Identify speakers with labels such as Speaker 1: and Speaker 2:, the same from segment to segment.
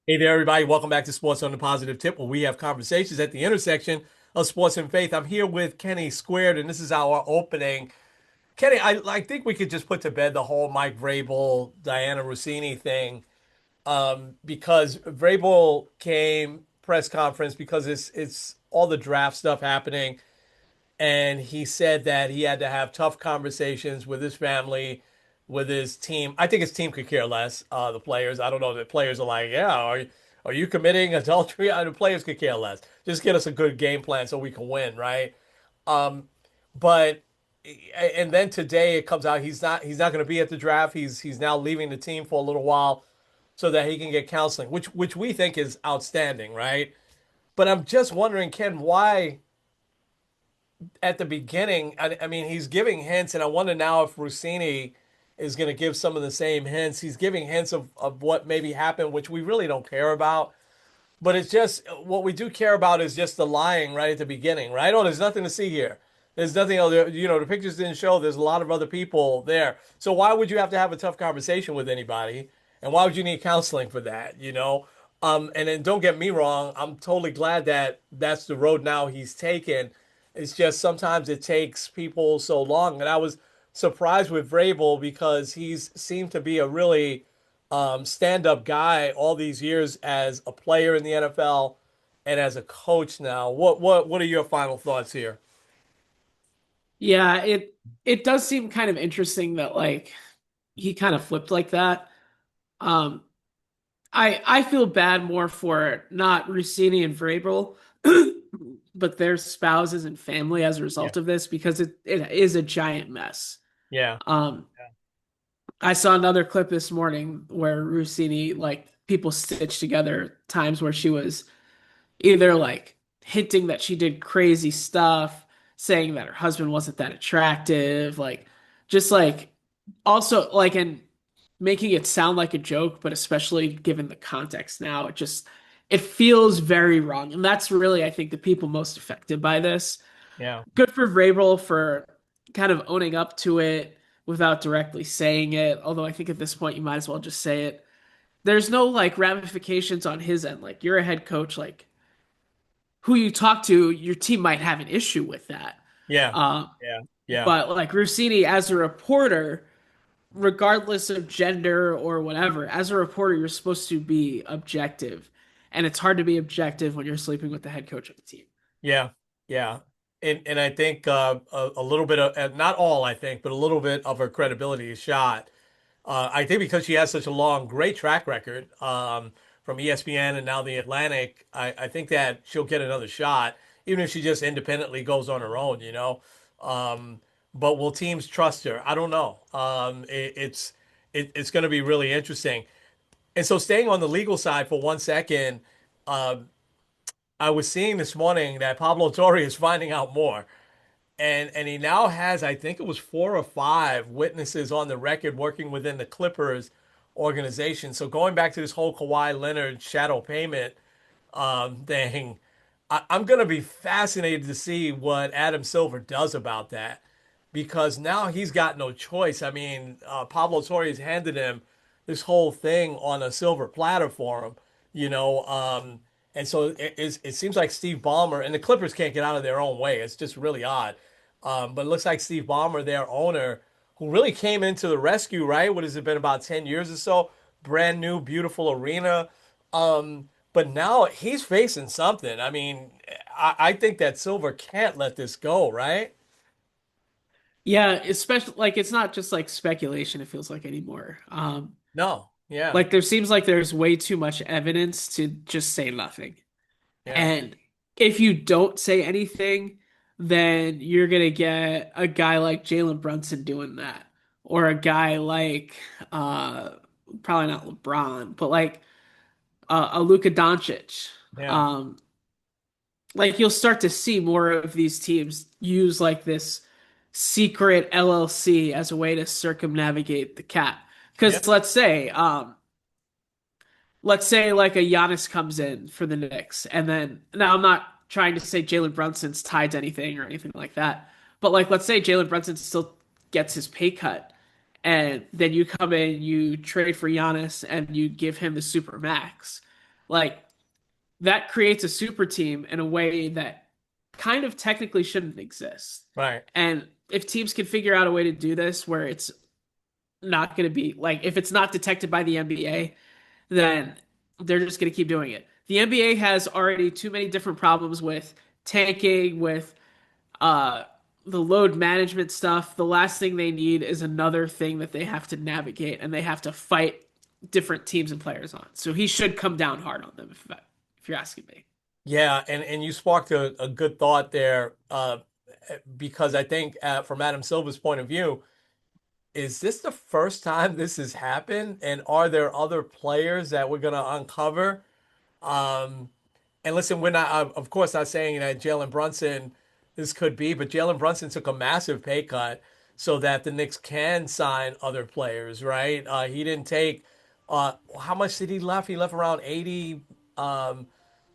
Speaker 1: Hey there, everybody. Welcome back to Sports on the Positive Tip, where we have conversations at the intersection of sports and faith. I'm here with Kenny Squared, and this is our opening. Kenny, I think we could just put to bed the whole Mike Vrabel, Diana Rossini thing, because Vrabel came press conference because it's all the draft stuff happening, and he said that he had to have tough conversations with his family, with his team. I think his team could care less. The players, I don't know. The players are like, yeah, are you committing adultery? The players could care less. Just get us a good game plan so we can win, right? Um, but and then today it comes out he's not going to be at the draft. He's now leaving the team for a little while so that he can get counseling, which we think is outstanding, right? But I'm just wondering, Ken, why at the beginning, I mean, he's giving hints, and I wonder now if Rossini is going to give some of the same hints. He's giving hints of what maybe happened, which we really don't care about. But it's just what we do care about is just the lying right at the beginning, right? Oh, there's nothing to see here. There's nothing other, the pictures didn't show there's a lot of other people there. So why would you have to have a tough conversation with anybody? And why would you need counseling for that? And then don't get me wrong, I'm totally glad that that's the road now he's taken. It's just sometimes it takes people so long. And I was surprised with Vrabel because he's seemed to be a really stand-up guy all these years as a player in the NFL and as a coach now. What are your final thoughts here?
Speaker 2: Yeah, it does seem kind of interesting that he kind of flipped like that. Um I feel bad more for not Rossini and Vrabel, but their spouses and family as a
Speaker 1: Yeah.
Speaker 2: result of this because it is a giant mess.
Speaker 1: Yeah.
Speaker 2: Um I saw another clip this morning where Rossini people stitched together times where she was either hinting that she did crazy stuff, saying that her husband wasn't that attractive, just also and making it sound like a joke, but especially given the context now, it feels very wrong. And that's really, I think, the people most affected by this.
Speaker 1: Yeah.
Speaker 2: Good for Vrabel for kind of owning up to it without directly saying it. Although I think at this point you might as well just say it. There's no ramifications on his end. Like you're a head coach, who you talk to, your team might have an issue with that.
Speaker 1: Yeah.
Speaker 2: Uh,
Speaker 1: Yeah. Yeah.
Speaker 2: but Rossini, as a reporter, regardless of gender or whatever, as a reporter, you're supposed to be objective. And it's hard to be objective when you're sleeping with the head coach of the team.
Speaker 1: Yeah. Yeah. And I think a little bit of not all I think, but a little bit of her credibility is shot. I think because she has such a long, great track record from ESPN and now the Atlantic, I think that she'll get another shot, even if she just independently goes on her own. Um, but will teams trust her? I don't know. It's going to be really interesting. And so, staying on the legal side for 1 second, uh, I was seeing this morning that Pablo Torre is finding out more. And he now has, I think it was 4 or 5 witnesses on the record working within the Clippers organization. So going back to this whole Kawhi Leonard shadow payment thing, I'm going to be fascinated to see what Adam Silver does about that because now he's got no choice. I mean, Pablo Torre has handed him this whole thing on a silver platter for him, you know. And so it seems like Steve Ballmer and the Clippers can't get out of their own way. It's just really odd. But it looks like Steve Ballmer, their owner, who really came into the rescue, right? What has it been about 10 years or so? Brand new, beautiful arena. But now he's facing something. I mean, I think that Silver can't let this go, right?
Speaker 2: Yeah, especially it's not just speculation, it feels like anymore.
Speaker 1: No. Yeah.
Speaker 2: There seems like there's way too much evidence to just say nothing.
Speaker 1: Yeah.
Speaker 2: And if you don't say anything, then you're gonna get a guy like Jalen Brunson doing that, or a guy uh probably not LeBron, but a Luka Doncic.
Speaker 1: Yeah.
Speaker 2: Um, you'll start to see more of these teams use this secret LLC as a way to circumnavigate the cap.
Speaker 1: Yeah.
Speaker 2: Because let's say a Giannis comes in for the Knicks, and then now I'm not trying to say Jalen Brunson's tied to anything or anything like that, but let's say Jalen Brunson still gets his pay cut, and then you come in, you trade for Giannis, and you give him the super max. Like that creates a super team in a way that kind of technically shouldn't exist.
Speaker 1: Right.
Speaker 2: And if teams can figure out a way to do this where it's not going to be like if it's not detected by the NBA, then they're just going to keep doing it. The NBA has already too many different problems with tanking, with uh the load management stuff. The last thing they need is another thing that they have to navigate and they have to fight different teams and players on. So he should come down hard on them if you're asking me.
Speaker 1: Yeah, and you sparked a good thought there, because I think from Adam Silver's point of view, is this the first time this has happened? And are there other players that we're going to uncover? Um, and listen, we're not, of course, not saying that Jalen Brunson, this could be, but Jalen Brunson took a massive pay cut so that the Knicks can sign other players, right? He didn't take, how much did he left? He left around 80,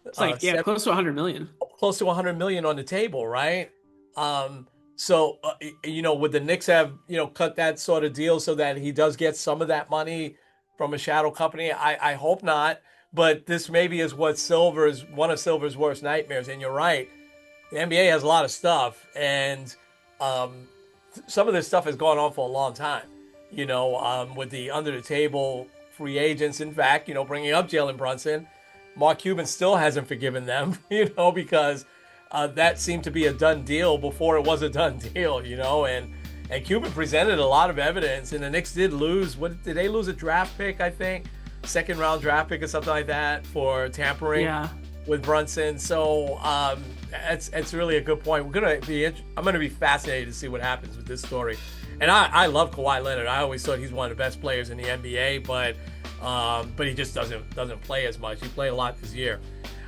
Speaker 2: It's like yeah, close to 100 million.
Speaker 1: close to 100 million on the table, right? So would the Knicks have, cut that sort of deal so that he does get some of that money from a shadow company? I hope not, but this maybe is one of Silver's worst nightmares. And you're right, the NBA has a lot of stuff, and um, some of this stuff has gone on for a long time. With the under the table free agents. In fact, bringing up Jalen Brunson, Mark Cuban still hasn't forgiven them. Because that seemed to be a done deal before it was a done deal. And Cuban presented a lot of evidence, and the Knicks did lose. What did they lose? A draft pick, I think, second round draft pick or something like that for tampering
Speaker 2: Yeah.
Speaker 1: with Brunson. So it's really a good point. I'm gonna be fascinated to see what happens with this story. And I love Kawhi Leonard. I always thought he's one of the best players in the NBA, but he just doesn't play as much. He played a lot this year.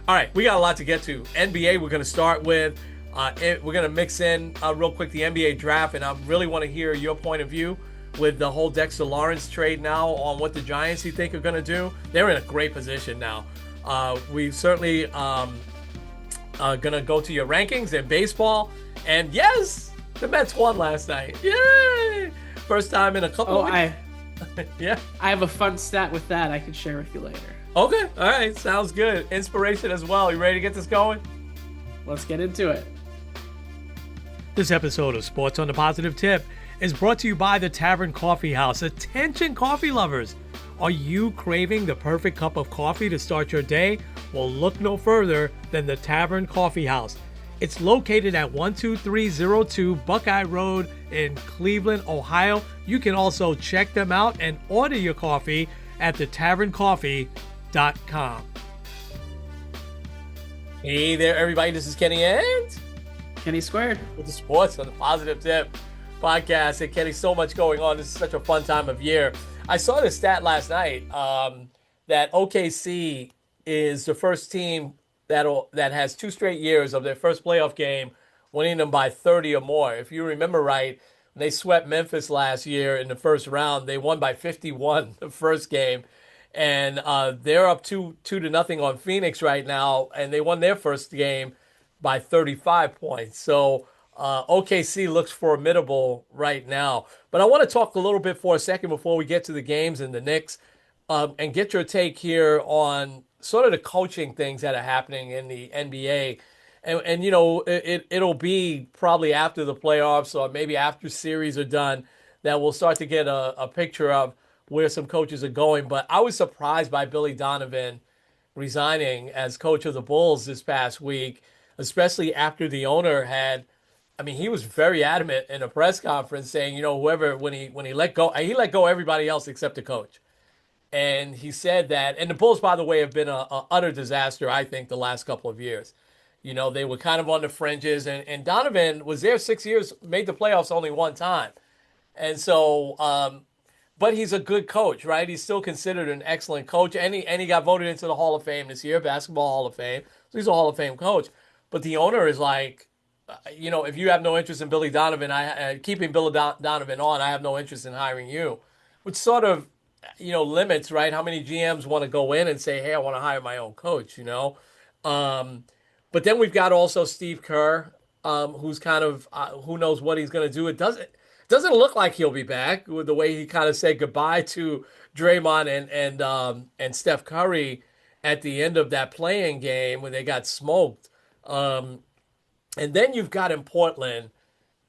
Speaker 1: All right, we got a lot to get to. NBA, we're gonna start with. We're gonna mix in real quick the NBA draft, and I really want to hear your point of view with the whole Dexter Lawrence trade now on what the Giants you think are gonna do. They're in a great position now. We certainly gonna go to your rankings in baseball, and yes, the Mets won last night. Yay! First time in a couple
Speaker 2: Oh,
Speaker 1: of weeks. Yeah.
Speaker 2: I have a fun stat with that I can share with you later.
Speaker 1: Okay. All right. Sounds good. Inspiration as well. You ready to get this going?
Speaker 2: Let's get into it.
Speaker 1: This episode of Sports on the Positive Tip is brought to you by the Tavern Coffee House. Attention, coffee lovers. Are you craving the perfect cup of coffee to start your day? Well, look no further than the Tavern Coffee House. It's located at 12302 Buckeye Road in Cleveland, Ohio. You can also check them out and order your coffee at thetaverncoffee.com. Hey there, everybody. This is Kenny and
Speaker 2: Kenny Squared.
Speaker 1: with the Sports on the Positive Tip podcast. And Kenny, so much going on. This is such a fun time of year. I saw this stat last night that OKC is the first team that has 2 straight years of their first playoff game winning them by 30 or more. If you remember right, when they swept Memphis last year in the first round, they won by 51 the first game. And they're up 2-0 on Phoenix right now, and they won their first game by 35 points. So OKC looks formidable right now. But I want to talk a little bit for a second before we get to the games and the Knicks, and get your take here on sort of the coaching things that are happening in the NBA. And it'll be probably after the playoffs or maybe after series are done that we'll start to get a picture of where some coaches are going. But I was surprised by Billy Donovan resigning as coach of the Bulls this past week, especially after the owner had, I mean, he was very adamant in a press conference saying, whoever, when he let go everybody else except the coach. And he said that, and the Bulls, by the way, have been a utter disaster, I think, the last couple of years. They were kind of on the fringes, and Donovan was there 6 years, made the playoffs only one time. And so, but he's a good coach, right? He's still considered an excellent coach, and he got voted into the Hall of Fame this year, Basketball Hall of Fame. So he's a Hall of Fame coach. But the owner is like, if you have no interest in Billy Donovan, keeping Billy Donovan on, I have no interest in hiring you, which sort of, limits, right? How many GMs want to go in and say, hey, I want to hire my own coach, But then we've got also Steve Kerr, who's kind of, who knows what he's going to do. It doesn't look like he'll be back with the way he kind of said goodbye to Draymond and Steph Curry at the end of that playing game when they got smoked. Um, and then you've got in Portland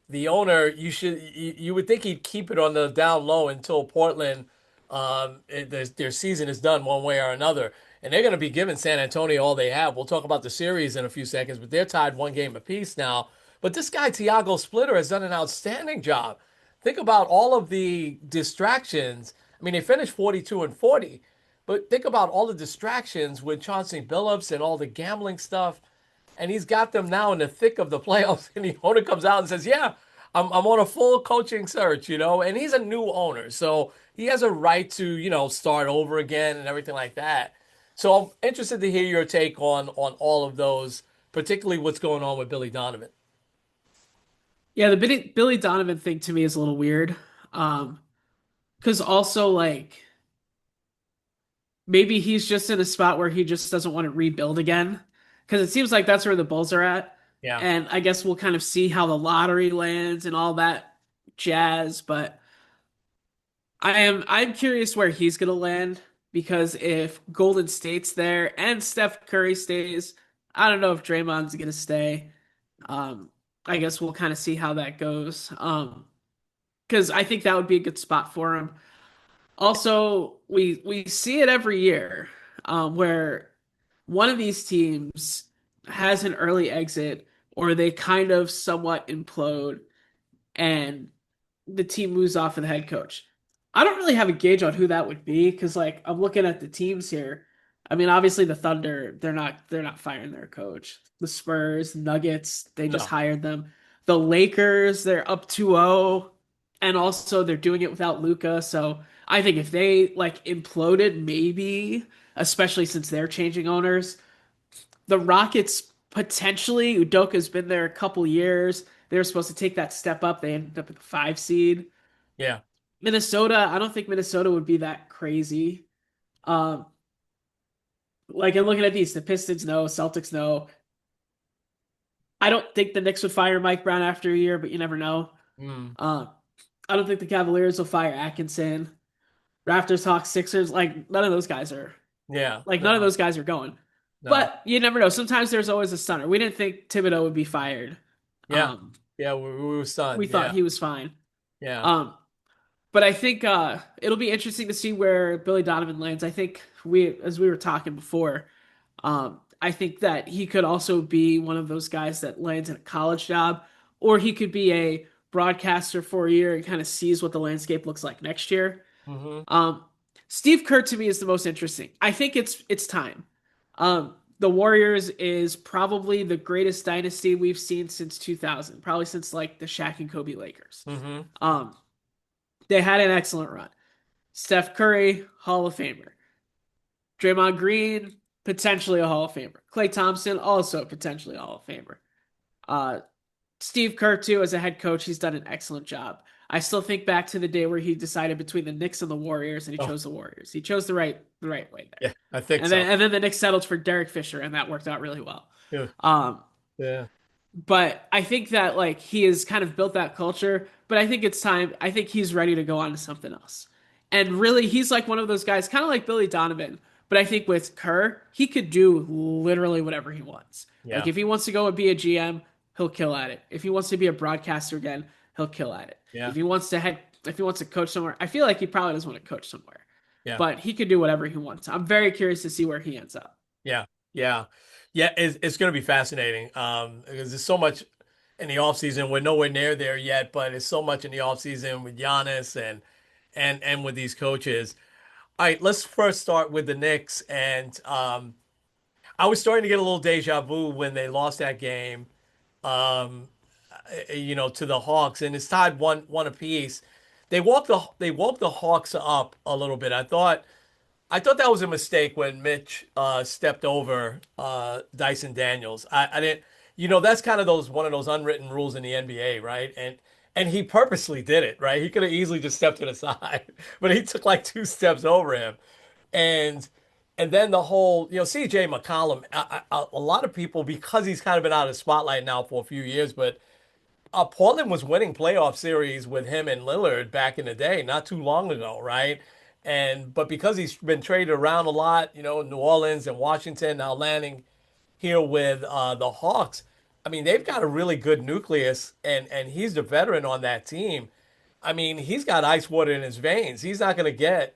Speaker 1: the owner, you would think he'd keep it on the down low until Portland, their season is done one way or another, and they're going to be giving San Antonio all they have. We'll talk about the series in a few seconds, but they're tied one game apiece now. But this guy Tiago Splitter has done an outstanding job. Think about all of the distractions. I mean, they finished 42 and 40, but think about all the distractions with Chauncey Billups and all the gambling stuff, and he's got them now in the thick of the playoffs. And the owner comes out and says, "Yeah, I'm on a full coaching search, you know." And he's a new owner, so he has a right to start over again and everything like that. So I'm interested to hear your take on all of those, particularly what's going on with Billy Donovan.
Speaker 2: Yeah, the Billy Donovan thing to me is a little weird. Um, because also like maybe he's just in a spot where he just doesn't want to rebuild again. Because it seems like that's where the Bulls are at.
Speaker 1: Yeah,
Speaker 2: And I guess we'll kind of see how the lottery lands and all that jazz. But I'm curious where he's gonna land because if Golden State's there and Steph Curry stays, I don't know if Draymond's gonna stay. Um, I guess we'll kind of see how that goes. Because I think that would be a good spot for him. Also, we see it every year, where one of these teams has an early exit or they kind of somewhat implode and the team moves off of the head coach. I don't really have a gauge on who that would be because like I'm looking at the teams here. I mean, obviously the Thunder, they're not firing their coach. The Spurs, Nuggets, they just
Speaker 1: no,
Speaker 2: hired them. The Lakers, they're up 2-0 and also they're doing it without Luca. So I think if they like imploded, maybe, especially since they're changing owners, the Rockets potentially, Udoka's been there a couple years. They were supposed to take that step up. They ended up at the 5 seed.
Speaker 1: yeah,
Speaker 2: Minnesota, I don't think Minnesota would be that crazy. Um, like in looking at these, the Pistons no, Celtics no. I don't think the Knicks would fire Mike Brown after a year, but you never know.
Speaker 1: mm,
Speaker 2: Uh, I don't think the Cavaliers will fire Atkinson. Raptors, Hawks, Sixers, like none of those guys are
Speaker 1: yeah,
Speaker 2: like none of
Speaker 1: no,
Speaker 2: those guys are going.
Speaker 1: no,
Speaker 2: But you never know. Sometimes there's always a stunner. We didn't think Thibodeau would be fired.
Speaker 1: yeah,
Speaker 2: Um,
Speaker 1: yeah. We were
Speaker 2: we
Speaker 1: stunned.
Speaker 2: thought
Speaker 1: Yeah,
Speaker 2: he was fine.
Speaker 1: yeah,
Speaker 2: Um, but I think it'll be interesting to see where Billy Donovan lands. I think as we were talking before, I think that he could also be one of those guys that lands in a college job, or he could be a broadcaster for a year and kind of sees what the landscape looks like next year.
Speaker 1: hmm
Speaker 2: Um, Steve Kerr to me is the most interesting. I think it's time. The Warriors is probably the greatest dynasty we've seen since 2000, probably since like the Shaq and Kobe Lakers.
Speaker 1: hmm
Speaker 2: Um, they had an excellent run. Steph Curry, Hall of Famer. Draymond Green, potentially a Hall of Famer. Klay Thompson, also potentially a Hall of Famer. Uh, Steve Kerr, too, as a head coach, he's done an excellent job. I still think back to the day where he decided between the Knicks and the Warriors, and he
Speaker 1: Oh,
Speaker 2: chose the Warriors. He chose the right way there.
Speaker 1: yeah, I think
Speaker 2: And
Speaker 1: so.
Speaker 2: then the Knicks settled for Derek Fisher, and that worked out really well.
Speaker 1: Yeah,
Speaker 2: Um,
Speaker 1: yeah,
Speaker 2: but I think that like he has kind of built that culture, but I think it's time. I think he's ready to go on to something else. And really, he's like one of those guys, kind of like Billy Donovan. But I think with Kerr, he could do literally whatever he wants. Like
Speaker 1: yeah,
Speaker 2: if he wants to go and be a GM, he'll kill at it. If he wants to be a broadcaster again, he'll kill at it.
Speaker 1: yeah,
Speaker 2: If he wants to coach somewhere, I feel like he probably doesn't want to coach somewhere.
Speaker 1: yeah.
Speaker 2: But he could do whatever he wants. I'm very curious to see where he ends up.
Speaker 1: Yeah, yeah, yeah. It's going to be fascinating because there's so much in the offseason. We're nowhere near there yet, but it's so much in the offseason with Giannis and with these coaches. All right, let's first start with the Knicks. And I was starting to get a little deja vu when they lost that game, um, to the Hawks, and it's tied one apiece. They woke the Hawks up a little bit. I thought that was a mistake when Mitch stepped over Dyson Daniels. I didn't, that's kind of one of those unwritten rules in the NBA, right? And he purposely did it, right? He could have easily just stepped to the side, but he took like two steps over him, and and then the whole, CJ McCollum. A lot of people, because he's kind of been out of the spotlight now for a few years, but Portland was winning playoff series with him and Lillard back in the day, not too long ago, right? And but because he's been traded around a lot, New Orleans and Washington, now landing here with the Hawks. I mean, they've got a really good nucleus, and he's the veteran on that team. I mean, he's got ice water in his veins. He's not going to get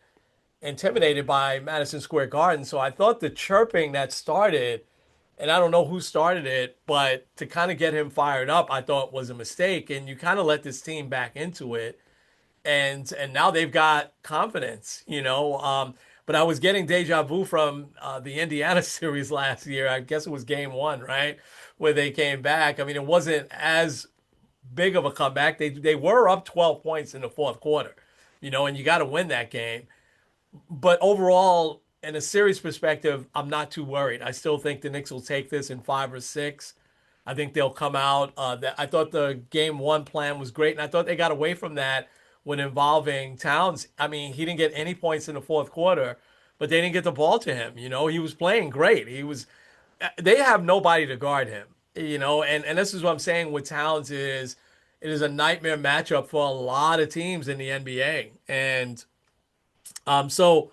Speaker 1: intimidated by Madison Square Garden. So I thought the chirping that started, and I don't know who started it, but to kind of get him fired up, I thought was a mistake. And you kind of let this team back into it, and now they've got confidence. But I was getting deja vu from the Indiana series last year. I guess it was game one, right? Where they came back. I mean, it wasn't as big of a comeback. They were up 12 points in the fourth quarter, and you got to win that game. But overall, in a series perspective, I'm not too worried. I still think the Knicks will take this in 5 or 6. I think they'll come out. I thought the game one plan was great, and I thought they got away from that when involving Towns. I mean, he didn't get any points in the fourth quarter, but they didn't get the ball to him. He was playing great. He was. They have nobody to guard him. And this is what I'm saying with Towns is it is a nightmare matchup for a lot of teams in the NBA, and so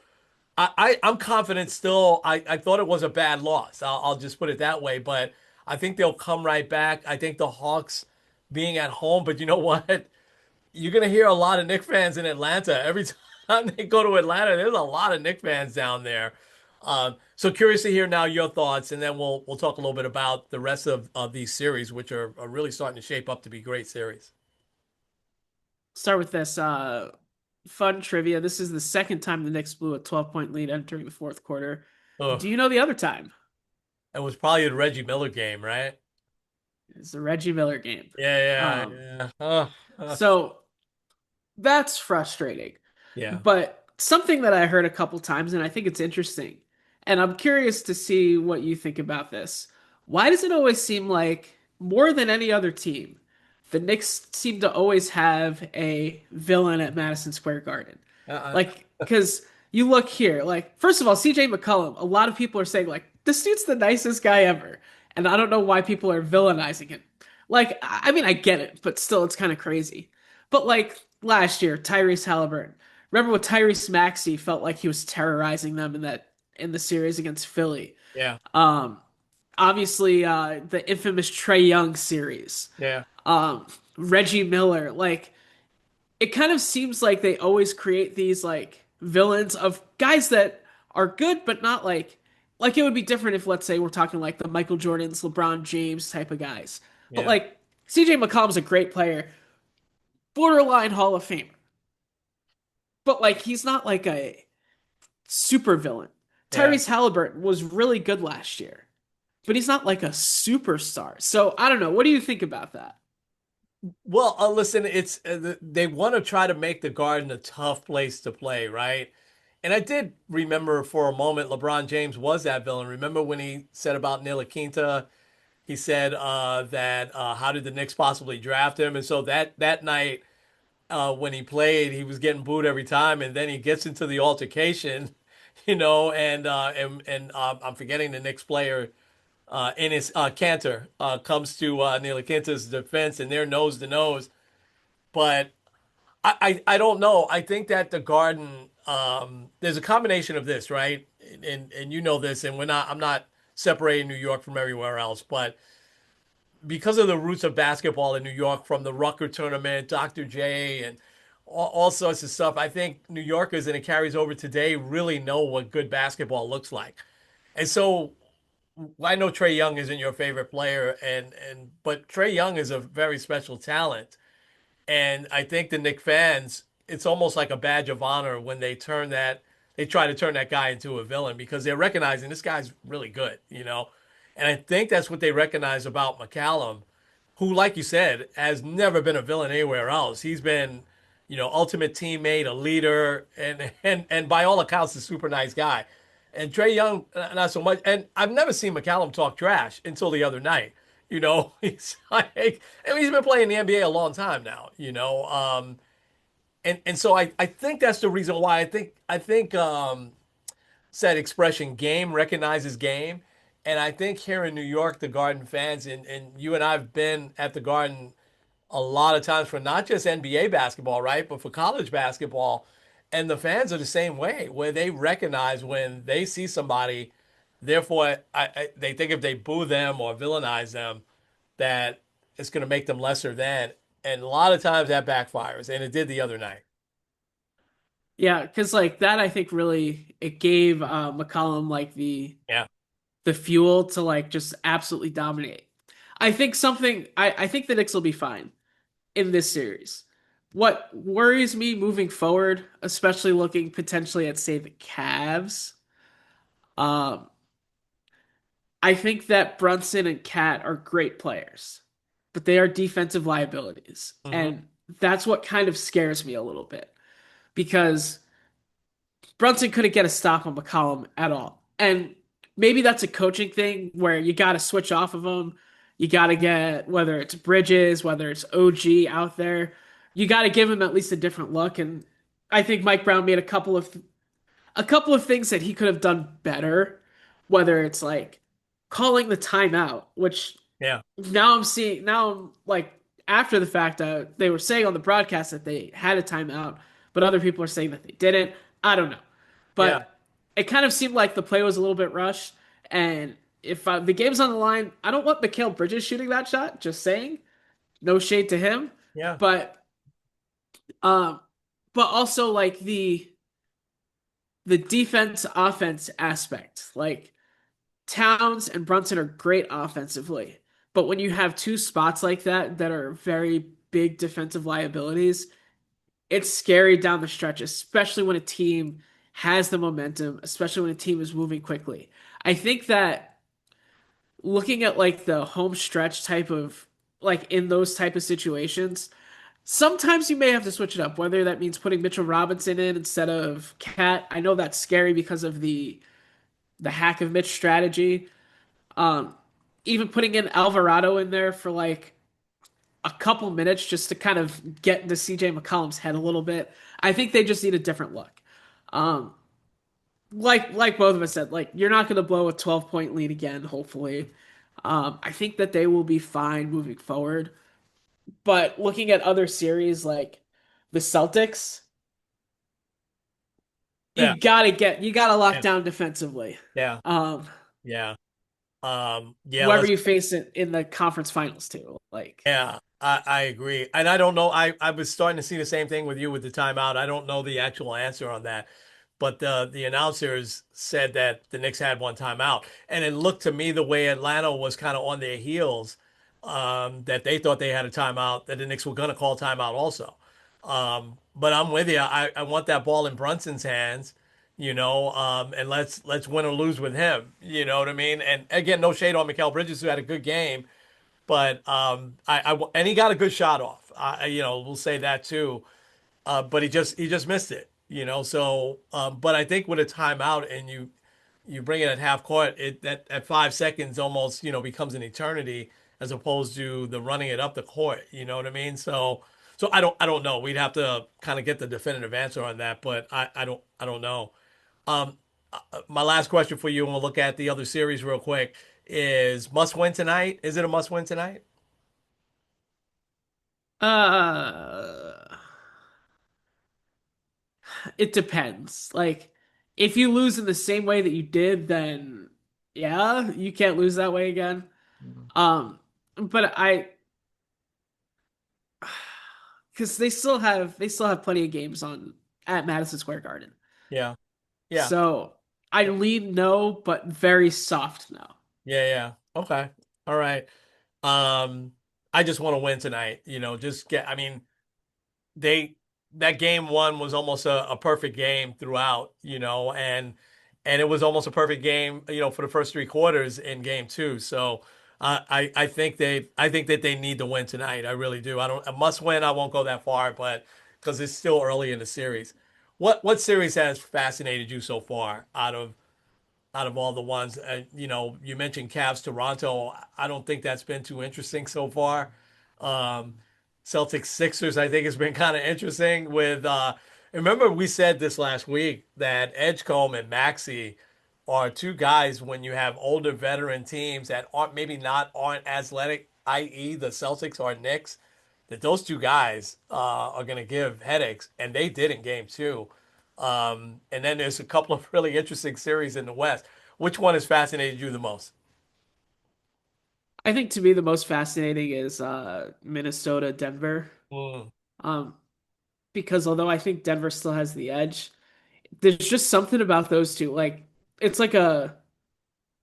Speaker 1: I'm confident still. I thought it was a bad loss. I'll just put it that way. But I think they'll come right back. I think the Hawks being at home, but you know what? You're gonna hear a lot of Knicks fans in Atlanta. Every time they go to Atlanta, there's a lot of Knicks fans down there. So curious to hear now your thoughts, and then we'll talk a little bit about the rest of these series, which are really starting to shape up to be great series.
Speaker 2: Start with this fun trivia. This is the second time the Knicks blew a 12-point lead entering the fourth quarter.
Speaker 1: Ugh.
Speaker 2: Do you know the other time?
Speaker 1: It was probably the Reggie Miller game, right?
Speaker 2: It's the Reggie Miller game.
Speaker 1: Yeah,
Speaker 2: Um,
Speaker 1: yeah, yeah.
Speaker 2: so that's frustrating.
Speaker 1: Yeah.
Speaker 2: But something that I heard a couple times, and I think it's interesting, and I'm curious to see what you think about this. Why does it always seem like more than any other team, the Knicks seem to always have a villain at Madison Square Garden?
Speaker 1: Uh-uh.
Speaker 2: Like, because you look here, like, first of all, CJ McCollum, a lot of people are saying, like, this dude's the nicest guy ever. And I don't know why people are villainizing him. Like, I mean, I get it, but still, it's kind of crazy. But, like, last year, Tyrese Halliburton. Remember when Tyrese Maxey felt like he was terrorizing them in the series against Philly?
Speaker 1: Yeah.
Speaker 2: Um, Obviously, the infamous Trey Young series.
Speaker 1: Yeah.
Speaker 2: Um, Reggie Miller, like it kind of seems like they always create these like villains of guys that are good but not like it would be different if let's say we're talking like the Michael Jordans, LeBron James type of guys. But
Speaker 1: Yeah.
Speaker 2: like CJ McCollum's a great player, borderline Hall of Famer. But like he's not like a super villain.
Speaker 1: Yeah.
Speaker 2: Tyrese Halliburton was really good last year, but he's not like a superstar. So I don't know. What do you think about that?
Speaker 1: Well, listen, they want to try to make the Garden a tough place to play, right? And I did remember for a moment LeBron James was that villain. Remember when he said about Ntilikina? He said that how did the Knicks possibly draft him? And so that night when he played, he was getting booed every time, and then he gets into the altercation, and I'm forgetting the Knicks player in his Cantor comes to Neil Kinta's defense, and they're nose to nose. But I don't know. I think that the Garden there's a combination of this, right? And you know this, and I'm not separating New York from everywhere else, but because of the roots of basketball in New York, from the Rucker tournament, Dr. J, and all sorts of stuff, I think New Yorkers, and it carries over today, really know what good basketball looks like. And so I know Trey Young isn't your favorite player, but Trey Young is a very special talent. And I think the Knicks fans, it's almost like a badge of honor when they try to turn that guy into a villain because they're recognizing this guy's really good. And I think that's what they recognize about McCallum, who, like you said, has never been a villain anywhere else. He's been, ultimate teammate, a leader, and by all accounts, a super nice guy. And Trey Young, not so much. And I've never seen McCallum talk trash until the other night. He's like, I mean, he's been playing the NBA a long time now. And so I think that's the reason why I think said expression game recognizes game. And I think here in New York, the Garden fans, and you and I have been at the Garden a lot of times for not just NBA basketball, right? But for college basketball. and the fans are the same way, where they recognize when they see somebody, therefore they think if they boo them or villainize them, that it's going to make them lesser than. And a lot of times that backfires, and it did the other night.
Speaker 2: Yeah, because like that, I think really it gave McCollum like
Speaker 1: Yeah.
Speaker 2: the fuel to like just absolutely dominate. I think the Knicks will be fine in this series. What worries me moving forward, especially looking potentially at say the Cavs, um, I think that Brunson and Cat are great players, but they are defensive liabilities.
Speaker 1: Hmm.
Speaker 2: And that's what kind of scares me a little bit because Brunson couldn't get a stop on McCollum at all. And maybe that's a coaching thing where you got to switch off of him. You got to get, whether it's Bridges, whether it's OG out there, you got to give him at least a different look. And I think Mike Brown made a couple of things that he could have done better, whether it's like calling the timeout, which
Speaker 1: Yeah.
Speaker 2: now I'm like after the fact they were saying on the broadcast that they had a timeout, but other people are saying that they didn't. I don't know.
Speaker 1: Yeah.
Speaker 2: But it kind of seemed like the play was a little bit rushed. And if the game's on the line, I don't want Mikal Bridges shooting that shot. Just saying, no shade to him,
Speaker 1: Yeah.
Speaker 2: but um, but also like the defense offense aspect. Like Towns and Brunson are great offensively, but when you have two spots like that that are very big defensive liabilities, it's scary down the stretch, especially when a team has the momentum, especially when a team is moving quickly. I think that looking at like the home stretch type of like in those type of situations, sometimes you may have to switch it up, whether that means putting Mitchell Robinson in instead of Cat. I know that's scary because of the hack of Mitch strategy. Um, Even putting in Alvarado in there for like a couple minutes just to kind of get into CJ McCollum's head a little bit. I think they just need a different look. Um, like both of us said, like you're not going to blow a 12-point lead again, hopefully. I think that they will be fine moving forward. But looking at other series like the Celtics,
Speaker 1: Yeah.
Speaker 2: you gotta lock
Speaker 1: Yeah.
Speaker 2: down defensively.
Speaker 1: Yeah.
Speaker 2: Um,
Speaker 1: Yeah. Yeah,
Speaker 2: Whoever
Speaker 1: let's.
Speaker 2: you face it in the conference finals too. Like
Speaker 1: Yeah, I agree. And I don't know. I was starting to see the same thing with you with the timeout. I don't know the actual answer on that. But the announcers said that the Knicks had one timeout. And it looked to me the way Atlanta was kind of on their heels, that they thought they had a timeout, that the Knicks were going to call timeout also. But I'm with you. I want that ball in Brunson's hands, and let's win or lose with him. You know what I mean? And again, no shade on Mikal Bridges, who had a good game, but and he got a good shot off. We'll say that too. But he just missed it. But I think with a timeout and you bring it at half court, it that at 5 seconds almost becomes an eternity as opposed to the running it up the court. You know what I mean? So I don't know. We'd have to kind of get the definitive answer on that, but I don't know. Um, my last question for you, and we'll look at the other series real quick, is must win tonight. Is it a must win tonight?
Speaker 2: uh it depends. Like if you lose in the same way that you did, then yeah, you can't lose that way again.
Speaker 1: Mhm.
Speaker 2: Um but I because they still have plenty of games on at Madison Square Garden.
Speaker 1: Yeah, yeah,
Speaker 2: So I lean no, but very soft no.
Speaker 1: yeah, yeah. Okay, all right. Um, I just want to win tonight. Just get. I mean, they that game one was almost a perfect game throughout. And it was almost a perfect game. For the first three quarters in game two. So I think that they need to win tonight. I really do. I don't a must win. I won't go that far, but because it's still early in the series. What series has fascinated you so far out of all the ones? You mentioned Cavs Toronto. I don't think that's been too interesting so far. Um, Celtics Sixers, I think, has been kind of interesting. Remember we said this last week that Edgecombe and Maxey are two guys when you have older veteran teams that aren't as athletic, i.e., the Celtics or Knicks, that those two guys are going to give headaches, and they did in game two. And then there's a couple of really interesting series in the West. Which one has fascinated you the most?
Speaker 2: I think to me the most fascinating is Minnesota, Denver.
Speaker 1: Mm,
Speaker 2: Um, because although I think Denver still has the edge, there's just something about those two. Like it's like a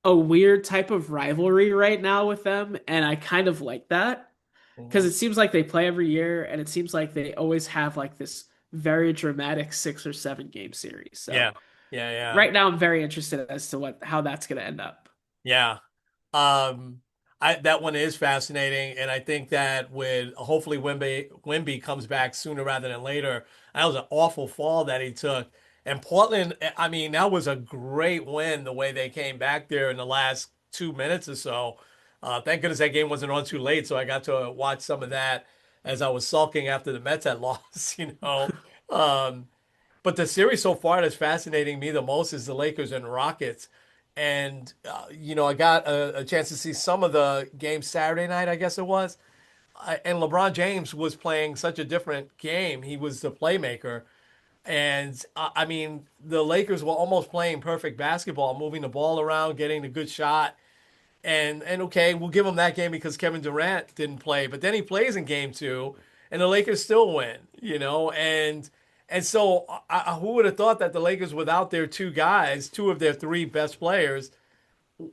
Speaker 2: weird type of rivalry right now with them, and I kind of like that because
Speaker 1: mhm.
Speaker 2: it seems like they play every year, and it seems like they always have like this very dramatic 6 or 7 game series. So
Speaker 1: Yeah, yeah, yeah,
Speaker 2: right now, I'm very interested as to what how that's going to end up.
Speaker 1: yeah. Um, I that one is fascinating, and I think that with hopefully Wimby comes back sooner rather than later. That was an awful fall that he took. And Portland, I mean, that was a great win the way they came back there in the last 2 minutes or so. Thank goodness that game wasn't on too late, so I got to watch some of that as I was sulking after the Mets had lost, you know. Um, but the series so far that's fascinating me the most is the Lakers and Rockets. And, I got a chance to see some of the games Saturday night, I guess it was. And LeBron James was playing such a different game. He was the playmaker. And I mean, the Lakers were almost playing perfect basketball, moving the ball around, getting the good shot. And okay, we'll give him that game because Kevin Durant didn't play, but then he plays in game two, and the Lakers still win, and so who would have thought that the Lakers, without their two guys, two of their three best players,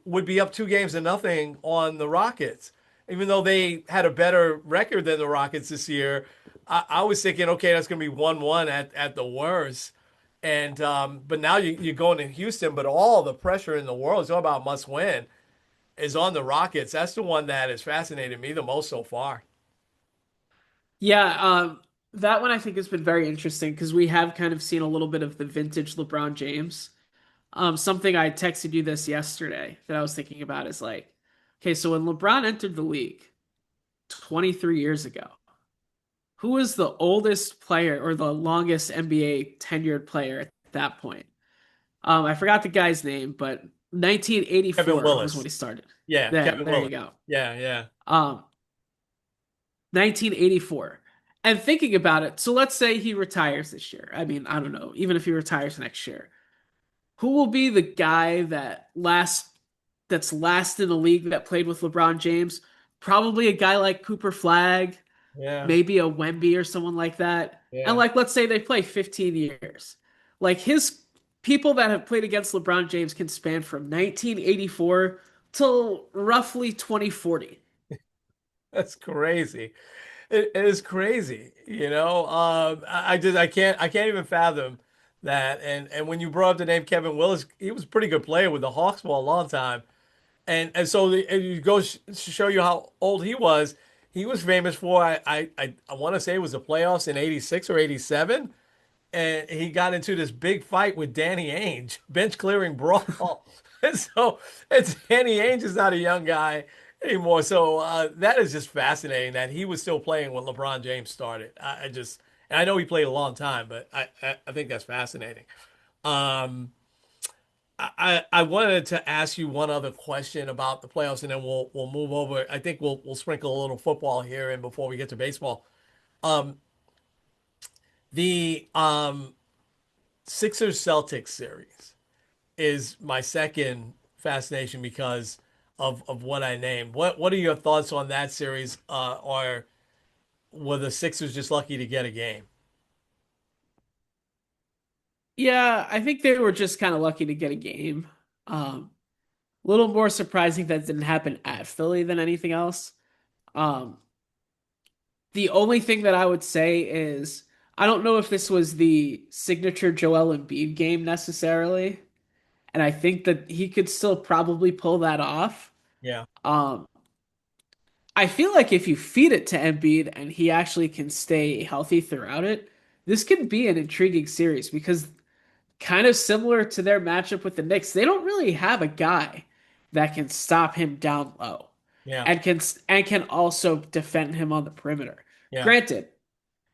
Speaker 1: would be up 2 games to nothing on the Rockets, even though they had a better record than the Rockets this year. I was thinking, okay, that's going to be 1-1 at the worst. And but now you're going to Houston, but all the pressure in the world is all about must win is on the Rockets. That's the one that has fascinated me the most so far.
Speaker 2: Yeah, that one I think has been very interesting because we have kind of seen a little bit of the vintage LeBron James. Something I texted you this yesterday that I was thinking about is like, okay, so when LeBron entered the league 23 years ago, who was the oldest player or the longest NBA tenured player at that point? I forgot the guy's name, but
Speaker 1: Kevin
Speaker 2: 1984 was when
Speaker 1: Willis.
Speaker 2: he started.
Speaker 1: Yeah,
Speaker 2: There,
Speaker 1: Kevin
Speaker 2: there you
Speaker 1: Willis.
Speaker 2: go.
Speaker 1: Yeah, yeah,
Speaker 2: Um, 1984. And thinking about it, so let's say he retires this year. I mean, I don't know, even if he retires next year, who will be the guy that's last in the league that played with LeBron James? Probably a guy like Cooper Flag,
Speaker 1: yeah,
Speaker 2: maybe a Wemby or someone like that. And
Speaker 1: yeah.
Speaker 2: like let's say they play 15 years. Like his people that have played against LeBron James can span from 1984 till roughly 2040.
Speaker 1: That's crazy. It is crazy. I can't even fathom that. And when you brought up the name Kevin Willis, he was a pretty good player with the Hawks for a long time. And so and you go to show you how old he was. He was famous for I want to say it was the playoffs in '86 or '87, and he got into this big fight with Danny Ainge, bench clearing brawl. And so it's Danny Ainge is not a young guy anymore. So that is just fascinating that he was still playing when LeBron James started. And I know he played a long time, but I think that's fascinating. Um, I wanted to ask you one other question about the playoffs, and then we'll move over. I think we'll sprinkle a little football here in before we get to baseball. Um, the Sixers Celtics series is my second fascination because of what I named. What are your thoughts on that series? Or were the Sixers just lucky to get a game?
Speaker 2: Yeah, I think they were just kind of lucky to get a game. A little more surprising that didn't happen at Philly than anything else. Um, the only thing that I would say is I don't know if this was the signature Joel Embiid game necessarily, and I think that he could still probably pull that off.
Speaker 1: Yeah,
Speaker 2: Um, I feel like if you feed it to Embiid and he actually can stay healthy throughout it, this could be an intriguing series because kind of similar to their matchup with the Knicks, they don't really have a guy that can stop him down low
Speaker 1: yeah,
Speaker 2: and can also defend him on the perimeter.
Speaker 1: yeah,
Speaker 2: Granted,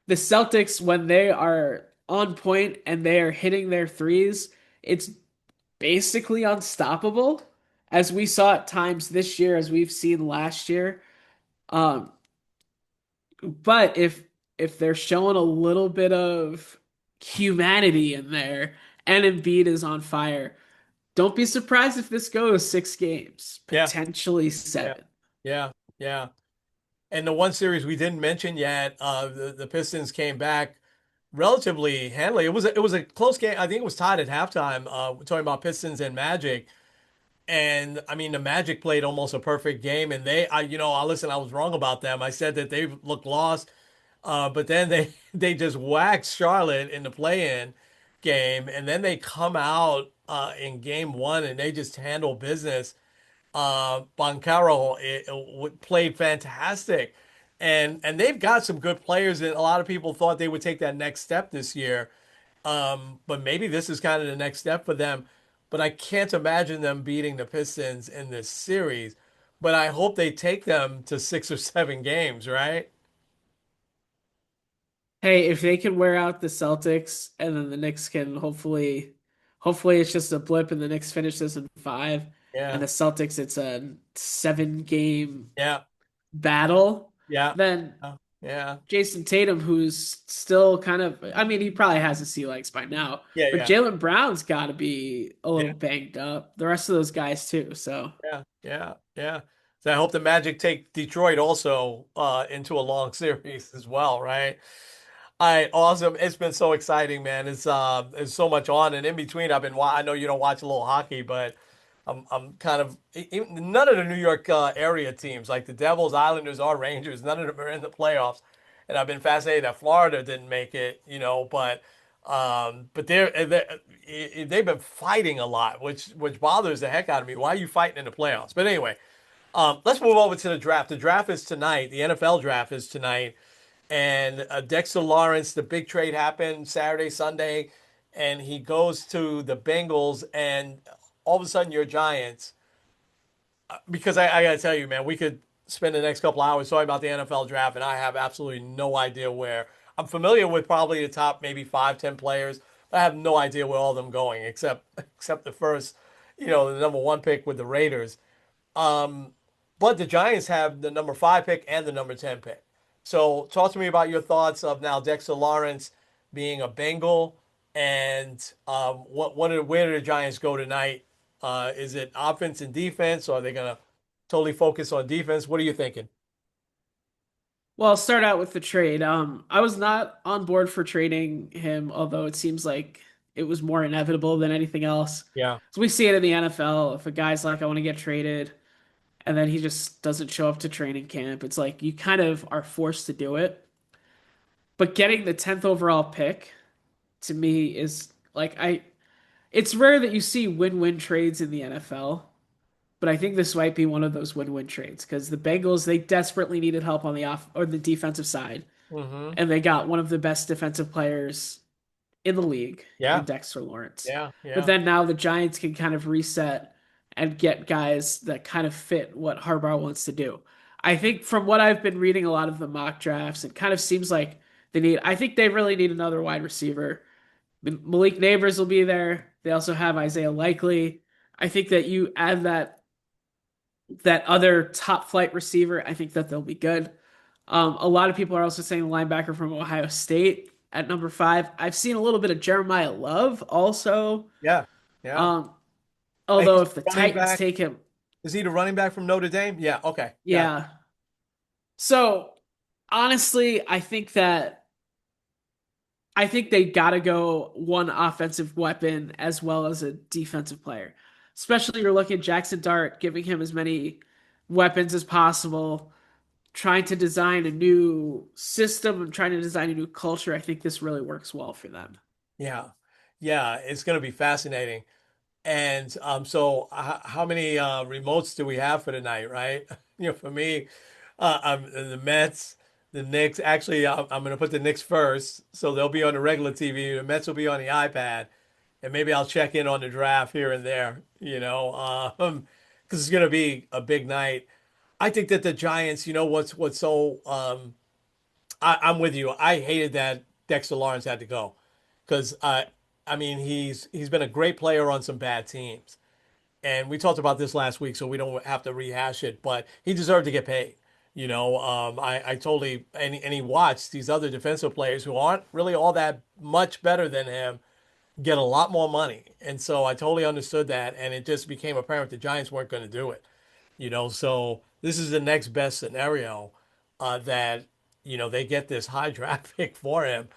Speaker 2: the Celtics when they are on point and they are hitting their threes, it's basically unstoppable as we saw at times this year as we've seen last year. Um but if they're showing a little bit of humanity in there, and Embiid is on fire. Don't be surprised if this goes 6 games,
Speaker 1: Yeah,
Speaker 2: potentially
Speaker 1: yeah,
Speaker 2: seven.
Speaker 1: yeah, yeah. And the one series we didn't mention yet, the Pistons came back relatively handily. It was a close game. I think it was tied at halftime. We're talking about Pistons and Magic. And I mean, the Magic played almost a perfect game, and I listen, I was wrong about them. I said that they looked lost, but then they they just waxed Charlotte in the play-in game, and then they come out in game one and they just handle business. Boncaro played fantastic, and they've got some good players, and a lot of people thought they would take that next step this year. But maybe this is kind of the next step for them. But I can't imagine them beating the Pistons in this series. But I hope they take them to 6 or 7 games, right?
Speaker 2: Hey, if they can wear out the Celtics and then the Knicks can hopefully it's just a blip and the Knicks finish this in five and
Speaker 1: Yeah,
Speaker 2: the Celtics it's a 7 game
Speaker 1: yeah,
Speaker 2: battle,
Speaker 1: yeah,
Speaker 2: then
Speaker 1: yeah,
Speaker 2: Jason Tatum, who's still kind of, I mean, he probably has his sea legs by now,
Speaker 1: yeah,
Speaker 2: but
Speaker 1: yeah,
Speaker 2: Jalen Brown's got to be a
Speaker 1: yeah.
Speaker 2: little banged up. The rest of those guys too. So,
Speaker 1: Yeah, yeah, yeah. So I hope the Magic take Detroit also into a long series as well, right? All right, awesome. It's been so exciting, man. It's so much on, and in between, I know you don't watch a little hockey, but I'm kind of none of the New York area teams like the Devils, Islanders, or Rangers. None of them are in the playoffs, and I've been fascinated that Florida didn't make it, but they've been fighting a lot, which bothers the heck out of me. Why are you fighting in the playoffs? But anyway, let's move over to the draft. The draft is tonight. The NFL draft is tonight, and Dexter Lawrence. The big trade happened Saturday, Sunday, and he goes to the Bengals, and all of a sudden, your Giants. Because I got to tell you, man, we could spend the next couple hours talking about the NFL draft, and I have absolutely no idea where. I'm familiar with probably the top maybe 5, 10 players, but I have no idea where all of them going, except the first, the number one pick with the Raiders. Um, but the Giants have the number 5 pick and the number 10 pick. So talk to me about your thoughts of now Dexter Lawrence being a Bengal, and where do the Giants go tonight? Is it offense and defense, or are they gonna totally focus on defense? What are you thinking?
Speaker 2: well, I'll start out with the trade. I was not on board for trading him, although it seems like it was more inevitable than anything else.
Speaker 1: Yeah.
Speaker 2: So we see it in the NFL. If a guy's like, I want to get traded, and then he just doesn't show up to training camp, it's like you kind of are forced to do it. But getting the 10th overall pick to me is like it's rare that you see win-win trades in the NFL, but I think this might be one of those win-win trades because the Bengals they desperately needed help on the off or the defensive side,
Speaker 1: Mm-hmm.
Speaker 2: and they got one of the best defensive players in the league in
Speaker 1: Yeah.
Speaker 2: Dexter Lawrence.
Speaker 1: Yeah.
Speaker 2: But
Speaker 1: Yeah.
Speaker 2: then now the Giants can kind of reset and get guys that kind of fit what Harbaugh wants to do. I think from what I've been reading a lot of the mock drafts, it kind of seems like I think they really need another wide receiver. Malik Neighbors will be there. They also have Isaiah Likely. I think that you add that other top flight receiver, I think that they'll be good. A lot of people are also saying the linebacker from Ohio State at number 5. I've seen a little bit of Jeremiah Love also.
Speaker 1: Yeah. Yeah.
Speaker 2: Um, although
Speaker 1: He's
Speaker 2: if the
Speaker 1: running
Speaker 2: Titans
Speaker 1: back.
Speaker 2: take him,
Speaker 1: Is he the running back from Notre Dame? Yeah. Okay. Got
Speaker 2: yeah. So honestly, I think they gotta go one offensive weapon as well as a defensive player. Especially you're looking at Jackson Dart, giving him as many weapons as possible, trying to design a new system and trying to design a new culture. I think this really works well for them.
Speaker 1: Yeah. Yeah. It's going to be fascinating. And so how many remotes do we have for tonight, right? For me, the Mets, the Knicks. Actually, I'm going to put the Knicks first, so they'll be on the regular TV. The Mets will be on the iPad, and maybe I'll check in on the draft here and there. Because it's going to be a big night. I think that the Giants. What's so I'm with you. I hated that Dexter Lawrence had to go because I mean he's been a great player on some bad teams. And we talked about this last week, so we don't have to rehash it, but he deserved to get paid. I totally and he watched these other defensive players who aren't really all that much better than him get a lot more money. And so I totally understood that. And it just became apparent the Giants weren't going to do it. So this is the next best scenario that, they get this high draft pick for him.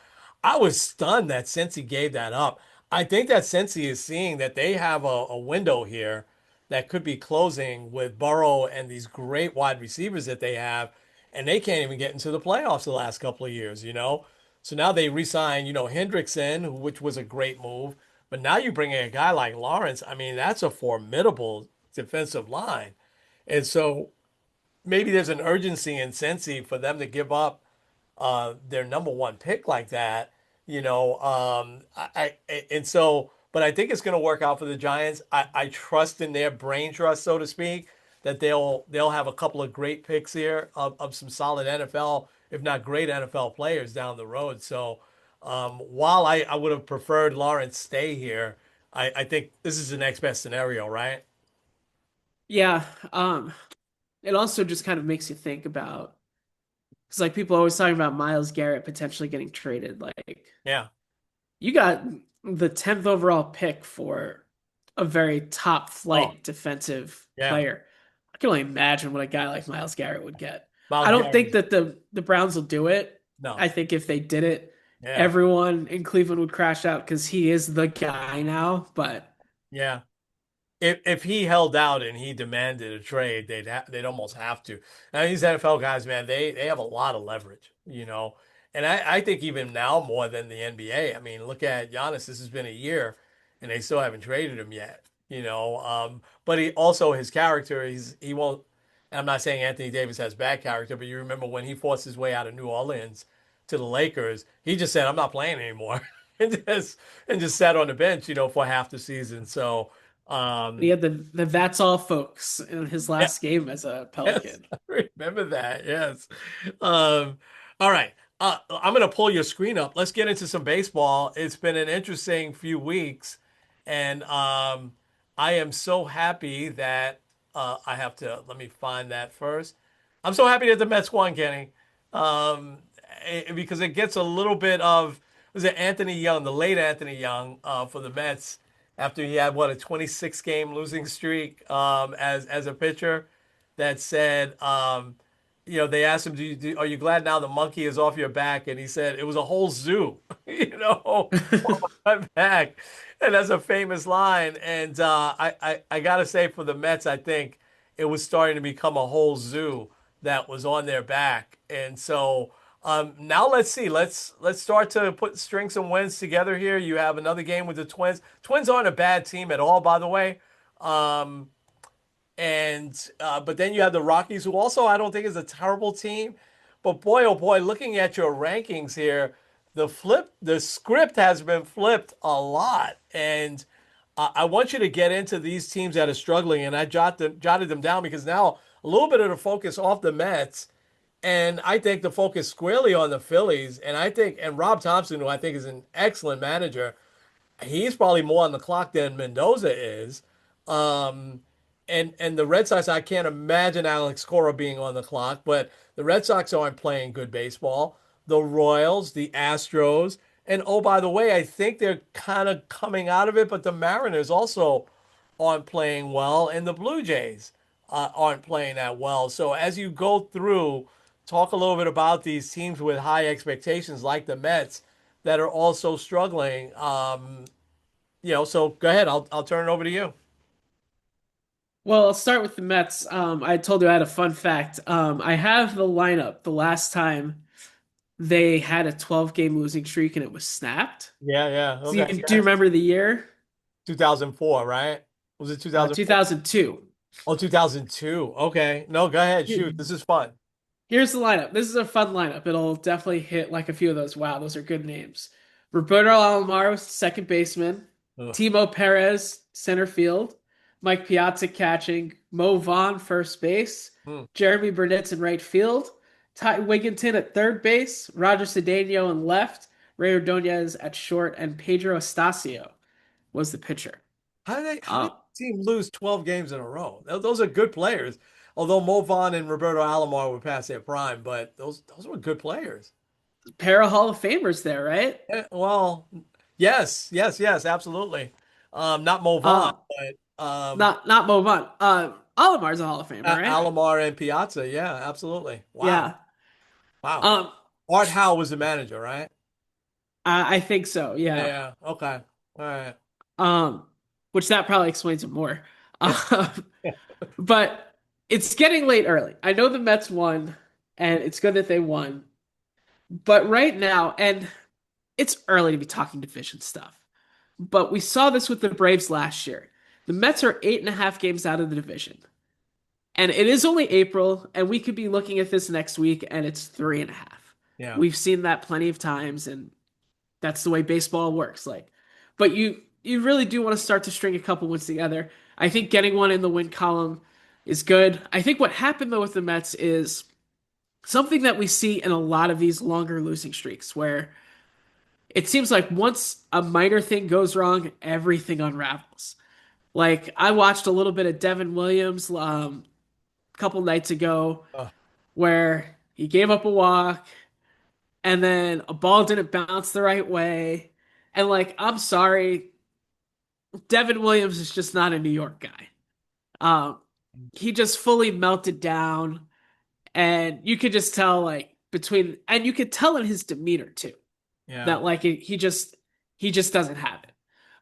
Speaker 1: I was stunned that Cincy gave that up. I think that Cincy is seeing that they have a window here that could be closing with Burrow and these great wide receivers that they have, and they can't even get into the playoffs the last couple of years. So now they re-sign, Hendrickson, which was a great move. But now you bring in a guy like Lawrence. I mean, that's a formidable defensive line. And so maybe there's an urgency in Cincy for them to give up their number one pick like that. And so, but I think it's going to work out for the Giants. I trust in their brain trust, so to speak, that they'll have a couple of great picks here of some solid NFL, if not great NFL players down the road. So while I would have preferred Lawrence stay here, I think this is the next best scenario, right?
Speaker 2: Yeah. It also just kind of makes you think about because like people are always talking about Miles Garrett potentially getting traded. Like
Speaker 1: Yeah.
Speaker 2: you got the 10th overall pick for a very top
Speaker 1: Oh,
Speaker 2: flight defensive
Speaker 1: yeah.
Speaker 2: player. I can only imagine what a guy like Miles Garrett would get. I
Speaker 1: Miles
Speaker 2: don't think
Speaker 1: Garrett.
Speaker 2: that the Browns will do it.
Speaker 1: No.
Speaker 2: I think if they did it,
Speaker 1: Yeah.
Speaker 2: everyone in Cleveland would crash out because he is the guy now. But
Speaker 1: Yeah. If he held out and he demanded a trade, they'd almost have to. Now these NFL guys, man, they have a lot of leverage. And I think even now more than the NBA. I mean, look at Giannis. This has been a year, and they still haven't traded him yet. But he also his character. He won't. And I'm not saying Anthony Davis has bad character, but you remember when he forced his way out of New Orleans to the Lakers, he just said, "I'm not playing anymore," and just sat on the bench, for half the season. So.
Speaker 2: he
Speaker 1: Um,
Speaker 2: had the that's all folks in his
Speaker 1: yeah,
Speaker 2: last game as a
Speaker 1: yes,
Speaker 2: Pelican.
Speaker 1: I remember that. Yes. Um, all right. I'm going to pull your screen up. Let's get into some baseball. It's been an interesting few weeks, and I am so happy that I have to let me find that first. I'm so happy that the Mets won, Kenny, um, because it gets a little bit of was it Anthony Young, the late Anthony Young, for the Mets after he had what a 26 game losing streak as a pitcher that said, they asked him, are you glad now the monkey is off your back? And he said, it was a whole zoo, on my back. And that's a famous line. And I got to say, for the Mets, I think it was starting to become a whole zoo that was on their back. And so now let's see. Let's start to put string some wins together here. You have another game with the Twins. Twins aren't a bad team at all, by the way. Um, and but then you have the Rockies, who also I don't think is a terrible team. But boy, oh boy, looking at your rankings here, the script has been flipped a lot. And I want you to get into these teams that are struggling. And I jotted them down because now a little bit of the focus off the Mets. And I think the focus squarely on the Phillies. And Rob Thompson, who I think is an excellent manager, he's probably more on the clock than Mendoza is. Um, and the Red Sox, I can't imagine Alex Cora being on the clock, but the Red Sox aren't playing good baseball. The Royals, the Astros, and oh, by the way, I think they're kind of coming out of it, but the Mariners also aren't playing well, and the Blue Jays aren't playing that well. So as you go through, talk a little bit about these teams with high expectations, like the Mets, that are also struggling. So go ahead. I'll turn it over to you.
Speaker 2: Well, I'll start with the Mets. I told you I had a fun fact. I have the lineup the last time they had a 12 game losing streak and it was snapped.
Speaker 1: Yeah, yeah.
Speaker 2: So you,
Speaker 1: Okay.
Speaker 2: do you
Speaker 1: Yes.
Speaker 2: remember the year?
Speaker 1: 2004, right? Was it 2004?
Speaker 2: 2002.
Speaker 1: Oh, 2002. Okay. No, go ahead. Shoot. This is fun.
Speaker 2: Here's the lineup. This is a fun lineup. It'll definitely hit like a few of those. Wow, those are good names. Roberto Alomar was second baseman.
Speaker 1: Ugh.
Speaker 2: Timo Perez, center field. Mike Piazza catching. Mo Vaughn, first base.
Speaker 1: Hmm.
Speaker 2: Jeremy Burnett in right field. Ty Wigginton at third base. Roger Cedeno in left. Ray Ordonez at short. And Pedro Estacio was the pitcher.
Speaker 1: How did
Speaker 2: Uh,
Speaker 1: the team lose 12 games in a row? Those are good players. Although Mo Vaughn and Roberto Alomar were past their prime, but those were good players.
Speaker 2: Pair of Hall of Famers there, right?
Speaker 1: Well, yes, yes, yes, absolutely. Not Mo Vaughn,
Speaker 2: Um,
Speaker 1: but
Speaker 2: not Mo Vaughn. Olimar's a Hall of Famer, right?
Speaker 1: Alomar and Piazza. Yeah, absolutely. Wow,
Speaker 2: Yeah.
Speaker 1: wow.
Speaker 2: Um,
Speaker 1: Art Howe was the manager, right?
Speaker 2: I think so. Yeah.
Speaker 1: Yeah. Okay. All right.
Speaker 2: Um, which that probably explains it more.
Speaker 1: Yeah.
Speaker 2: Um, but it's getting late early. I know the Mets won, and it's good that they won. But right now, and it's early to be talking division stuff. But we saw this with the Braves last year. The Mets are 8.5 games out of the division. And it is only April, and we could be looking at this next week, and it's 3.5.
Speaker 1: Yeah.
Speaker 2: We've seen that plenty of times, and that's the way baseball works. But you really do want to start to string a couple wins together. I think getting one in the win column is good. I think what happened though with the Mets is something that we see in a lot of these longer losing streaks, where it seems like once a minor thing goes wrong, everything unravels. Like I watched a little bit of Devin Williams a couple nights ago
Speaker 1: Uh,
Speaker 2: where he gave up a walk and then a ball didn't bounce the right way. And like, I'm sorry, Devin Williams is just not a New York guy. Um, he just fully melted down, and you could just tell and you could tell in his demeanor too
Speaker 1: yeah.
Speaker 2: that he just doesn't have it.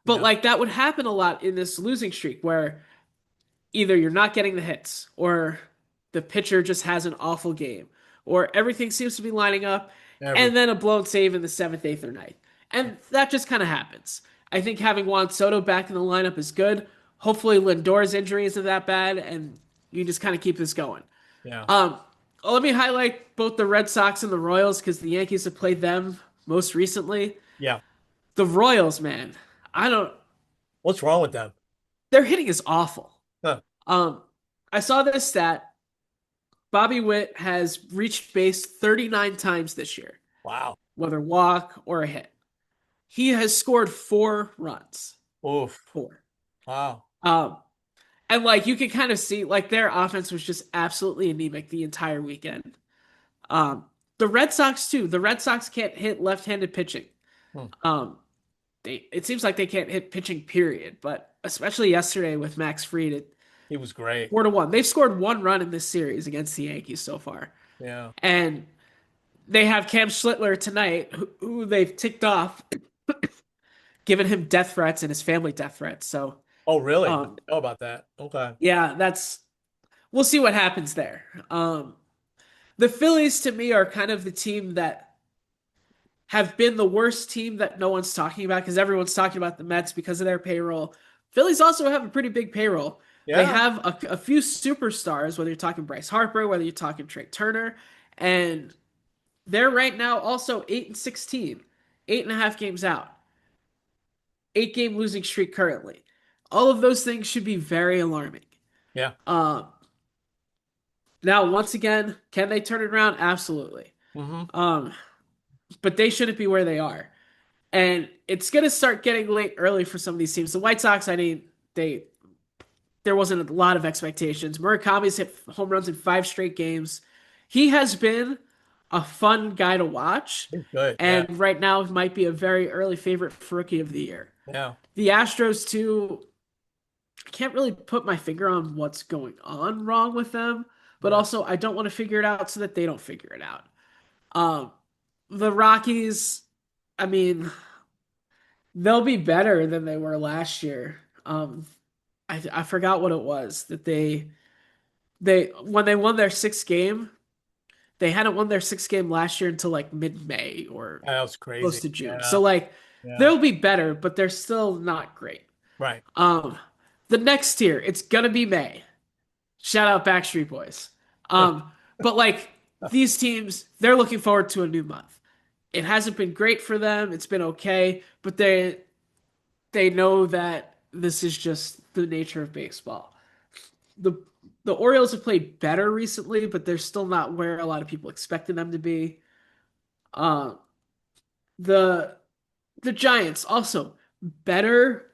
Speaker 2: But
Speaker 1: Yeah.
Speaker 2: like that would happen a lot in this losing streak where either you're not getting the hits or the pitcher just has an awful game or everything seems to be lining up
Speaker 1: Every.
Speaker 2: and then a blown save in the seventh, eighth, or ninth. And that just kind of happens. I think having Juan Soto back in the lineup is good. Hopefully Lindor's injury isn't that bad and you just kind of keep this going.
Speaker 1: Yeah.
Speaker 2: Um, Let me highlight both the Red Sox and the Royals because the Yankees have played them most recently.
Speaker 1: Yeah.
Speaker 2: The Royals, man, I don't.
Speaker 1: What's wrong with them?
Speaker 2: Their hitting is awful.
Speaker 1: Huh.
Speaker 2: Um, I saw this stat. Bobby Witt has reached base 39 times this year,
Speaker 1: Wow.
Speaker 2: whether walk or a hit. He has scored 4 runs.
Speaker 1: Oof.
Speaker 2: 4.
Speaker 1: Wow.
Speaker 2: Um, and like you can kind of see, like their offense was just absolutely anemic the entire weekend. Um, the Red Sox too. The Red Sox can't hit left-handed pitching.
Speaker 1: Hmm.
Speaker 2: Um, it seems like they can't hit pitching, period. But especially yesterday with Max Fried,
Speaker 1: He was great.
Speaker 2: 4-1. They've scored 1 run in this series against the Yankees so far.
Speaker 1: Yeah.
Speaker 2: And they have Cam Schlittler tonight, who they've ticked off, giving him death threats and his family death threats. So,
Speaker 1: Oh, really? I didn't
Speaker 2: um,
Speaker 1: know about that. Okay.
Speaker 2: yeah, we'll see what happens there. The Phillies to me are kind of the team that have been the worst team that no one's talking about because everyone's talking about the Mets because of their payroll. Phillies also have a pretty big payroll. They
Speaker 1: Yeah.
Speaker 2: have a few superstars, whether you're talking Bryce Harper, whether you're talking Trey Turner, and they're right now also 8-16, 8.5 games out, 8 game losing streak currently. All of those things should be very alarming.
Speaker 1: Yeah.
Speaker 2: Um, Now, once again, can they turn it around? Absolutely.
Speaker 1: Mm-hmm.
Speaker 2: Um, but they shouldn't be where they are. And it's gonna start getting late early for some of these teams. The White Sox, I mean, they there wasn't a lot of expectations. Murakami's hit home runs in 5 straight games. He has been a fun guy to watch,
Speaker 1: He's good. Yeah.
Speaker 2: and right now might be a very early favorite for Rookie of the Year.
Speaker 1: Yeah.
Speaker 2: The Astros too. I can't really put my finger on what's going on wrong with them, but
Speaker 1: Yeah.
Speaker 2: also I don't want to figure it out so that they don't figure it out. Um, the Rockies, I mean, they'll be better than they were last year. I forgot what it was that they when they won their sixth game, they hadn't won their sixth game last year until like mid-May or
Speaker 1: That was
Speaker 2: close
Speaker 1: crazy.
Speaker 2: to June.
Speaker 1: Yeah.
Speaker 2: So like
Speaker 1: Yeah.
Speaker 2: they'll be better, but they're still not great.
Speaker 1: Right.
Speaker 2: Um, the next tier, it's gonna be May. Shout out Backstreet Boys. But like these teams, they're looking forward to a new month. It hasn't been great for them. It's been okay, but they know that this is just the nature of baseball. The the Orioles have played better recently, but they're still not where a lot of people expected them to be. Um, the the Giants also better,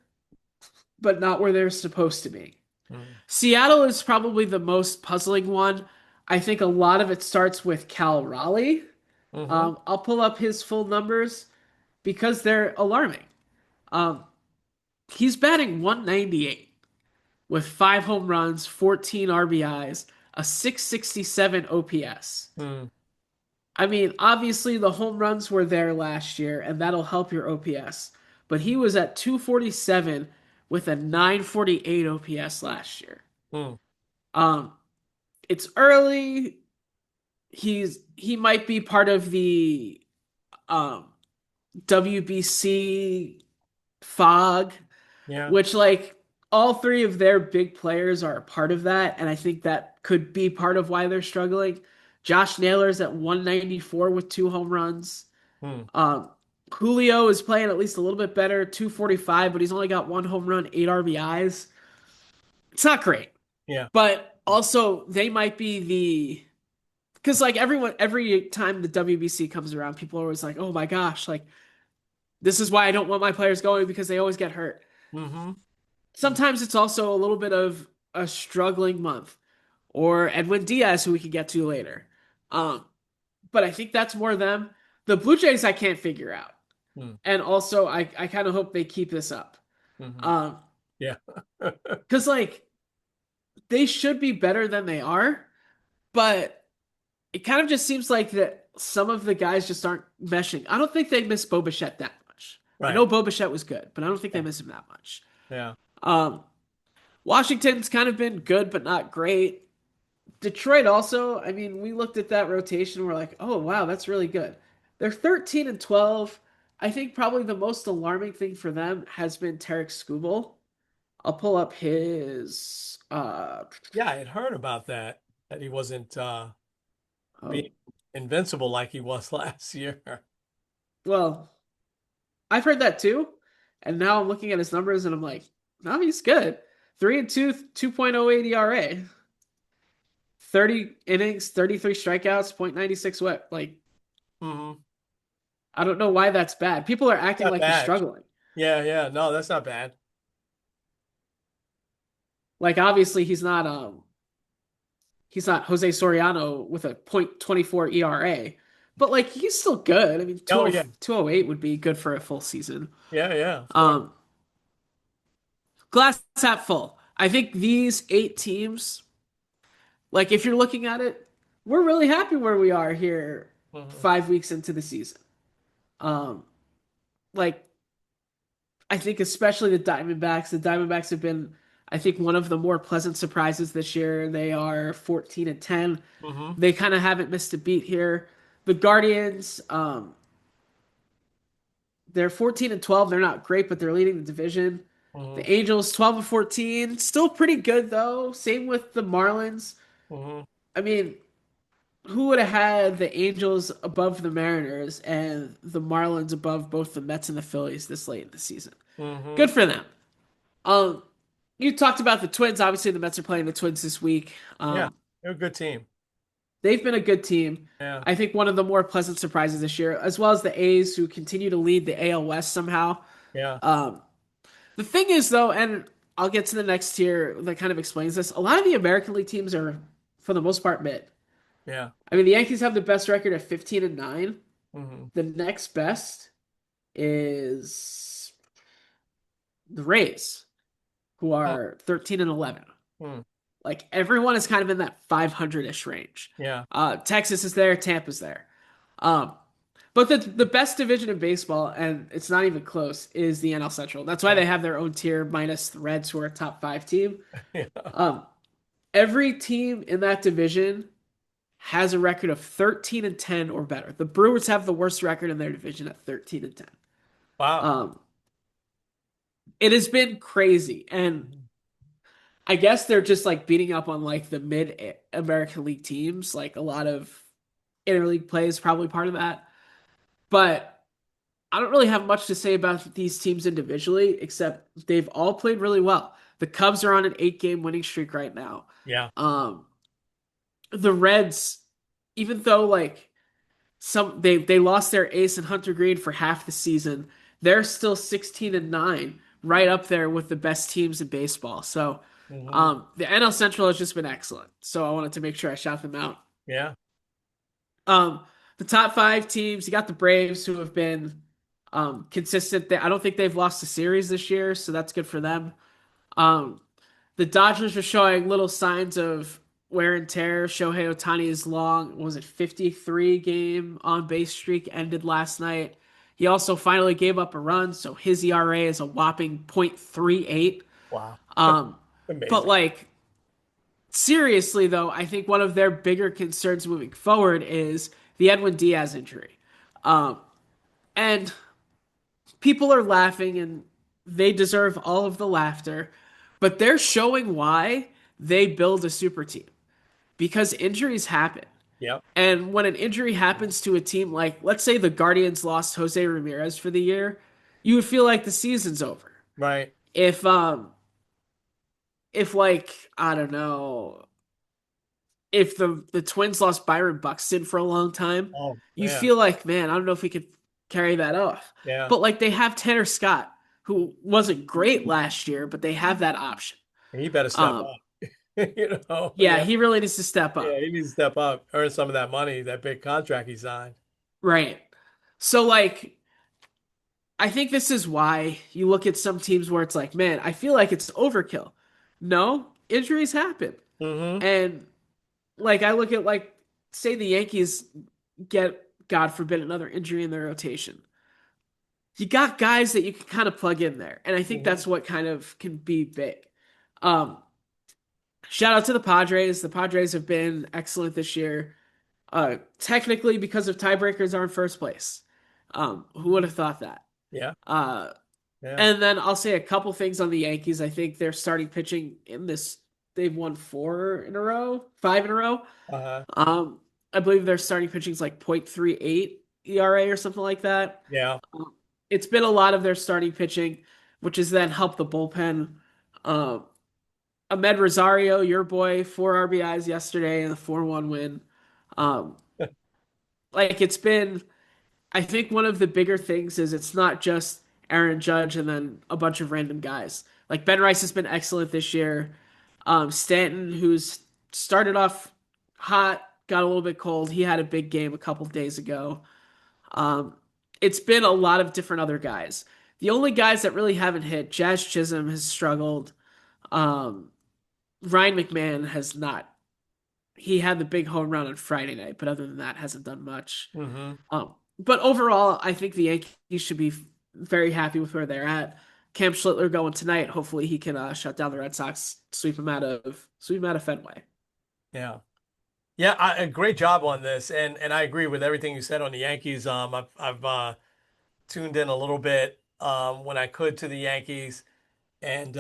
Speaker 2: but not where they're supposed to be.
Speaker 1: Mm.
Speaker 2: Seattle is probably the most puzzling one. I think a lot of it starts with Cal Raleigh.
Speaker 1: Mm-hmm.
Speaker 2: I'll pull up his full numbers because they're alarming. Um, he's batting 198 with 5 home runs, 14 RBIs, a 667 OPS.
Speaker 1: Mm.
Speaker 2: I mean, obviously the home runs were there last year, and that'll help your OPS. But he was at 247 with a 948 OPS last year.
Speaker 1: Mm.
Speaker 2: Um, it's early. He might be part of the um WBC fog,
Speaker 1: Yeah.
Speaker 2: which like all three of their big players are a part of that, and I think that could be part of why they're struggling. Josh Naylor's at 194 with 2 home runs.
Speaker 1: Mm.
Speaker 2: Um, Julio is playing at least a little bit better, 245, but he's only got 1 home run, 8 RBIs. It's not great,
Speaker 1: Yeah.
Speaker 2: but also they might be the because like everyone every time the WBC comes around, people are always like, "Oh my gosh, like this is why I don't want my players going because they always get hurt."
Speaker 1: Mm-hmm.
Speaker 2: Sometimes it's also a little bit of a struggling month, or Edwin Diaz, who we can get to later. Um, but I think that's more them. The Blue Jays I can't figure out,
Speaker 1: Mm.
Speaker 2: and also I kind of hope they keep this up.
Speaker 1: Mm-hmm.
Speaker 2: Um,
Speaker 1: Yeah.
Speaker 2: because like they should be better than they are, but it kind of just seems like that some of the guys just aren't meshing. I don't think they miss Bo Bichette that much. I
Speaker 1: Right.
Speaker 2: know Bo Bichette was good, but I don't think they
Speaker 1: Yeah.
Speaker 2: miss him that much.
Speaker 1: Yeah.
Speaker 2: Um, Washington's kind of been good, but not great. Detroit also, I mean, we looked at that rotation. We're like, oh, wow, that's really good. They're 13 and 12. I think probably the most alarming thing for them has been Tarek Skubal. I'll pull up his.
Speaker 1: Yeah, I had heard about that, that he wasn't being
Speaker 2: Oh,
Speaker 1: invincible like he was last year.
Speaker 2: well, I've heard that too. And now I'm looking at his numbers and I'm like, no, he's good. 3 and 2, 2.08 ERA, 30 innings, 33 strikeouts, .96 whip. Like,
Speaker 1: Mm-hmm.
Speaker 2: I don't know why that's bad. People are acting
Speaker 1: Not
Speaker 2: like he's
Speaker 1: bad.
Speaker 2: struggling.
Speaker 1: Yeah, yeah. No, that's not bad.
Speaker 2: Like obviously he's not Jose Soriano with a .24 ERA. But like he's still good. I mean,
Speaker 1: Oh
Speaker 2: 20,
Speaker 1: yeah.
Speaker 2: 208 would be good for a full season.
Speaker 1: Yeah, yeah, of course.
Speaker 2: Um, Glass half full. I think these 8 teams, like if you're looking at it, we're really happy where we are here
Speaker 1: Mm-hmm.
Speaker 2: 5 weeks into the season. Um, like I think especially the Diamondbacks. The Diamondbacks have been, I think, one of the more pleasant surprises this year. They are 14 and 10.
Speaker 1: Mm-hmm.
Speaker 2: They kind of haven't missed a beat here. The Guardians, they're 14 and 12. They're not great, but they're leading the division.
Speaker 1: Mm-hmm.
Speaker 2: The Angels, 12 and 14, still pretty good though. Same with the Marlins.
Speaker 1: Mm-hmm.
Speaker 2: I mean, who would have had the Angels above the Mariners and the Marlins above both the Mets and the Phillies this late in the season?
Speaker 1: Mm-hmm.
Speaker 2: Good for them. Um, you talked about the Twins. Obviously, the Mets are playing the Twins this week.
Speaker 1: Yeah, they're a good team.
Speaker 2: They've been a good team.
Speaker 1: Yeah,
Speaker 2: I think one of the more pleasant surprises this year, as well as the A's, who continue to lead the AL West somehow.
Speaker 1: yeah,
Speaker 2: Um, the thing is, though, and I'll get to the next tier that kind of explains this. A lot of the American League teams are, for the most part, mid.
Speaker 1: yeah.
Speaker 2: I mean, the Yankees have the best record at 15 and 9.
Speaker 1: Mm-hmm.
Speaker 2: The next best is the Rays, who
Speaker 1: Oh,
Speaker 2: are 13 and 11.
Speaker 1: mm,
Speaker 2: Like everyone is kind of in that 500-ish range.
Speaker 1: yeah,
Speaker 2: Texas is there, Tampa's there. Um, but the best division in baseball, and it's not even close, is the NL Central. That's why
Speaker 1: yeah,
Speaker 2: they have their own tier, minus the Reds, who are a top 5 team.
Speaker 1: yeah.
Speaker 2: Um, every team in that division has a record of 13 and 10 or better. The Brewers have the worst record in their division at 13 and 10.
Speaker 1: Wow.
Speaker 2: Um, it has been crazy, and
Speaker 1: Mhm.
Speaker 2: I guess they're just like beating up on like the mid American League teams. Like a lot of interleague play is probably part of that. But I don't really have much to say about these teams individually, except they've all played really well. The Cubs are on an 8 game winning streak right now.
Speaker 1: Yeah.
Speaker 2: Um, the Reds, even though like they lost their ace and Hunter Green for half the season, they're still 16 and 9, right up there with the best teams in baseball. So
Speaker 1: Hmm.
Speaker 2: The NL Central has just been excellent, so I wanted to make sure I shout them out.
Speaker 1: Yeah.
Speaker 2: Um, the top five teams, you got the Braves who have been consistent. I don't think they've lost a series this year, so that's good for them. Um, the Dodgers are showing little signs of wear and tear. Shohei Ohtani's long, was it 53 game on base streak ended last night. He also finally gave up a run, so his ERA is a whopping .38.
Speaker 1: Wow.
Speaker 2: Um, but
Speaker 1: Amazing.
Speaker 2: like seriously though, I think one of their bigger concerns moving forward is the Edwin Diaz injury. Um, and people are laughing and they deserve all of the laughter, but they're showing why they build a super team because injuries happen.
Speaker 1: Yep.
Speaker 2: And when an injury happens to a team like, let's say the Guardians lost Jose Ramirez for the year, you would feel like the season's over.
Speaker 1: Right.
Speaker 2: If if like I don't know, if the Twins lost Byron Buxton for a long time,
Speaker 1: Oh,
Speaker 2: you
Speaker 1: yeah.
Speaker 2: feel like, man, I don't know if we could carry that off.
Speaker 1: Yeah.
Speaker 2: But like they have Tanner Scott, who wasn't great last year, but they have that option.
Speaker 1: He better step
Speaker 2: Um,
Speaker 1: up.
Speaker 2: yeah,
Speaker 1: Yeah.
Speaker 2: he really needs to step
Speaker 1: Yeah.
Speaker 2: up.
Speaker 1: He needs to step up, earn some of that money, that big contract he signed.
Speaker 2: Right. So like I think this is why you look at some teams where it's like, man, I feel like it's overkill. No, injuries happen.
Speaker 1: Hmm.
Speaker 2: And like I look at like say the Yankees get God forbid another injury in their rotation. You got guys that you can kind of plug in there. And I think
Speaker 1: Hmm.
Speaker 2: that's what kind of can be big. Um, Shout out to the Padres. The Padres have been excellent this year. Technically, because of tiebreakers, are in first place. Who would have thought that?
Speaker 1: Yeah.
Speaker 2: Uh,
Speaker 1: Yeah.
Speaker 2: and then I'll say a couple things on the Yankees. I think they're starting pitching in this. They've won four in a row, five in a row.
Speaker 1: Uh-huh.
Speaker 2: Um, I believe their starting pitching is like .38 ERA or something like that.
Speaker 1: Yeah.
Speaker 2: It's been a lot of their starting pitching, which has then helped the bullpen. Um, Ahmed Rosario, your boy, four RBIs yesterday in the 4-1 win. Um, like it's been, I think one of the bigger things is it's not just Aaron Judge and then a bunch of random guys. Like Ben Rice has been excellent this year. Stanton, who's started off hot, got a little bit cold. He had a big game a couple days ago. Um, it's been a lot of different other guys. The only guys that really haven't hit, Jazz Chisholm has struggled. Um, Ryan McMahon has not. He had the big home run on Friday night, but other than that, hasn't done much.
Speaker 1: Hmm.
Speaker 2: But overall, I think the Yankees should be very happy with where they're at. Cam Schlittler going tonight. Hopefully, he can shut down the Red Sox, sweep them out of Fenway.
Speaker 1: Yeah. Yeah, a great job on this, and I agree with everything you said on the Yankees. I've tuned in a little bit when I could to the Yankees, and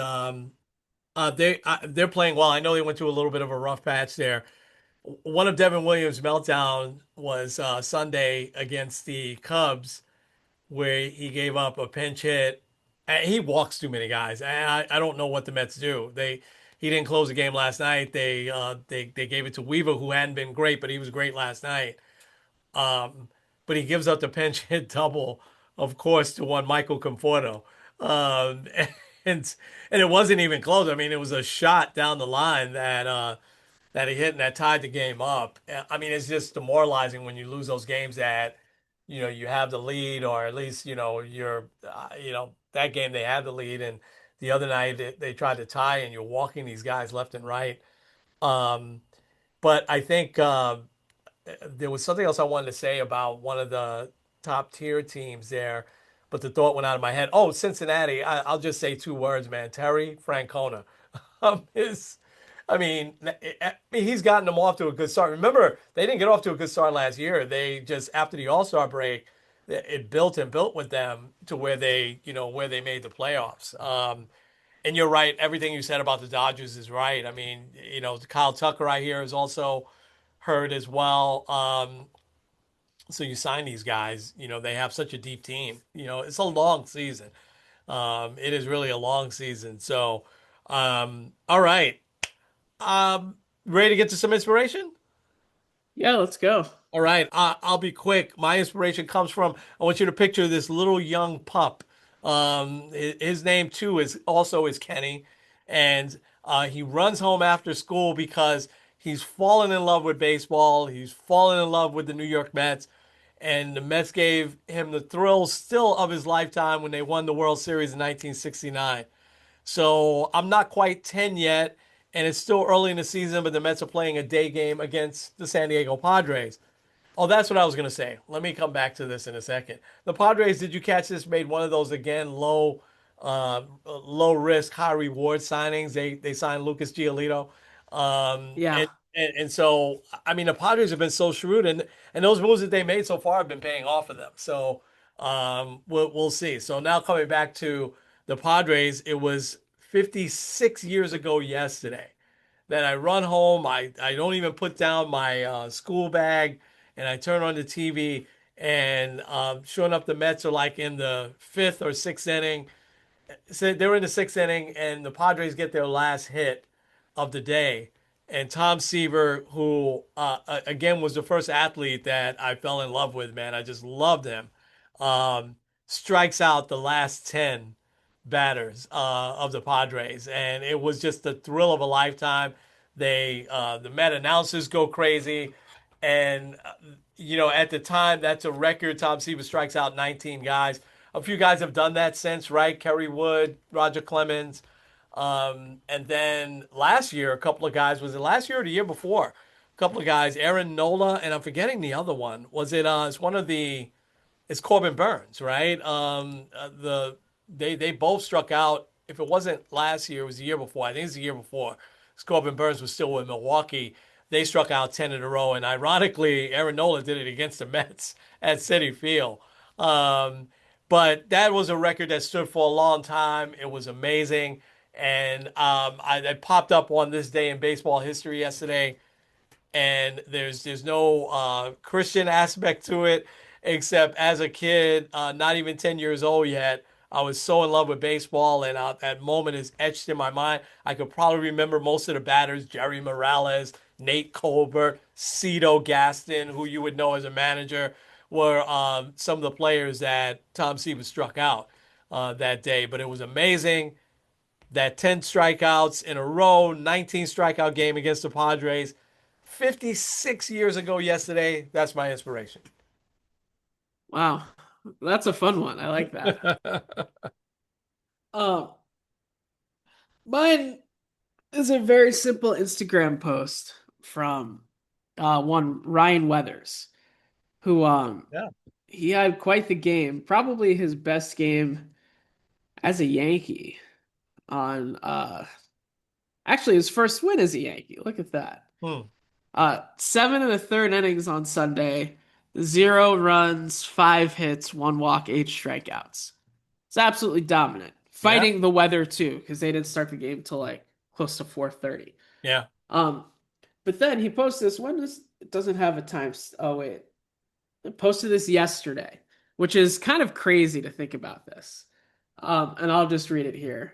Speaker 1: they're playing well. I know they went through a little bit of a rough patch there. One of Devin Williams' meltdown was Sunday against the Cubs, where he gave up a pinch hit. He walks too many guys. I don't know what the Mets do. He didn't close the game last night. They gave it to Weaver, who hadn't been great, but he was great last night. Um, but he gives up the pinch hit double, of course, to one Michael Conforto. Um, and and it wasn't even close. I mean, it was a shot down the line that he hit and that tied the game up. I mean, it's just demoralizing when you lose those games that, you have the lead, or at least, that game they had the lead, and the other night they tried to tie, and you're walking these guys left and right. Um, but I think there was something else I wanted to say about one of the top tier teams there, but the thought went out of my head. Oh, Cincinnati. I'll just say two words, man. Terry Francona. His he's gotten them off to a good start. Remember, they didn't get off to a good start last year. They just, after the All-Star break, it built and built with them to where they made the playoffs. And you're right. Everything you said about the Dodgers is right. I mean, Kyle Tucker, I hear, is also hurt as well. So you sign these guys, they have such a deep team. It's a long season. It is really a long season. So, all right. Um, Ready to get to some inspiration?
Speaker 2: Yeah, let's go.
Speaker 1: All right, I'll be quick. My inspiration comes from, I want you to picture this little young pup. His name too is Kenny, and He runs home after school because he's fallen in love with baseball. He's fallen in love with the New York Mets. And the Mets gave him the thrill still of his lifetime when they won the World Series in 1969. So I'm not quite 10 yet, and it's still early in the season, but the Mets are playing a day game against the San Diego Padres. Oh, that's what I was going to say. Let me come back to this in a second. The Padres, did you catch this? Made one of those again low risk, high reward signings. They signed Lucas Giolito,
Speaker 2: Yeah.
Speaker 1: and so I mean the Padres have been so shrewd, and those moves that they made so far have been paying off for them. So we'll see. So now coming back to the Padres, it was 56 years ago yesterday that I run home. I don't even put down my school bag, and I turn on the TV, and sure enough, the Mets are like in the fifth or sixth inning. So they were in the sixth inning, and the Padres get their last hit of the day. And Tom Seaver, who again was the first athlete that I fell in love with, man, I just loved him. Um, Strikes out the last 10 batters of the Padres, and it was just the thrill of a lifetime. The Met announcers go crazy, and at the time, that's a record. Tom Seaver strikes out 19 guys. A few guys have done that since, right? Kerry Wood, Roger Clemens. And then last year, a couple of guys, was it last year or the year before? A couple of guys, Aaron Nola, and I'm forgetting the other one. It's one of it's Corbin Burns, right? They both struck out. If it wasn't last year, it was the year before. I think it's the year before. Corbin Burns was still with Milwaukee. They struck out 10 in a row, and ironically, Aaron Nola did it against the Mets at Citi Field. Um, but that was a record that stood for a long time. It was amazing, and I popped up on this day in baseball history yesterday, and there's no Christian aspect to it, except as a kid, not even 10 years old yet. I was so in love with baseball, and that moment is etched in my mind. I could probably remember most of the batters: Jerry Morales, Nate Colbert, Cito Gaston, who you would know as a manager, were some of the players that Tom Seaver struck out that day. But it was amazing that 10 strikeouts in a row, 19 strikeout game against the Padres 56 years ago yesterday. That's my inspiration.
Speaker 2: Wow. That's a fun one. I like that. Um, Mine is a very simple Instagram post from one Ryan Weathers, who
Speaker 1: Yeah.
Speaker 2: he had quite the game, probably his best game as a Yankee on actually his first win as a Yankee. Look at that.
Speaker 1: Hmm.
Speaker 2: 7 and a third innings on Sunday, 0 runs, 5 hits, 1 walk, 8 strikeouts. It's absolutely dominant.
Speaker 1: Yeah.
Speaker 2: Fighting the weather too, because they didn't start the game till like close to 4:30.
Speaker 1: Yeah.
Speaker 2: Um, but then he posted this. When does it doesn't have a time? Oh wait, I posted this yesterday, which is kind of crazy to think about this. And I'll just read it here.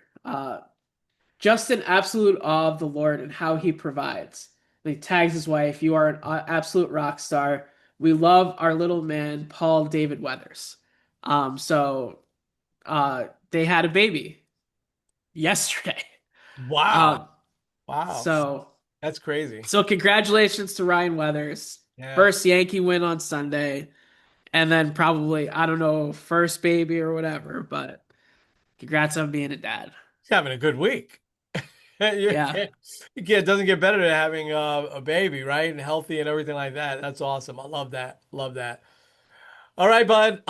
Speaker 2: Just in absolute awe of the Lord and how he provides. And he tags his wife. You are an absolute rock star. We love our little man, Paul David Weathers. So they had a baby yesterday.
Speaker 1: Wow.
Speaker 2: Um,
Speaker 1: Wow.
Speaker 2: so
Speaker 1: That's crazy.
Speaker 2: so congratulations to Ryan Weathers.
Speaker 1: Yeah.
Speaker 2: First Yankee win on Sunday, and then probably, I don't know, first baby or whatever, but congrats on being a dad.
Speaker 1: He's having a good week. You
Speaker 2: Yeah.
Speaker 1: can't, it doesn't get better than having a baby, right? And healthy and everything like that. That's awesome. I love that. Love that. All right, bud.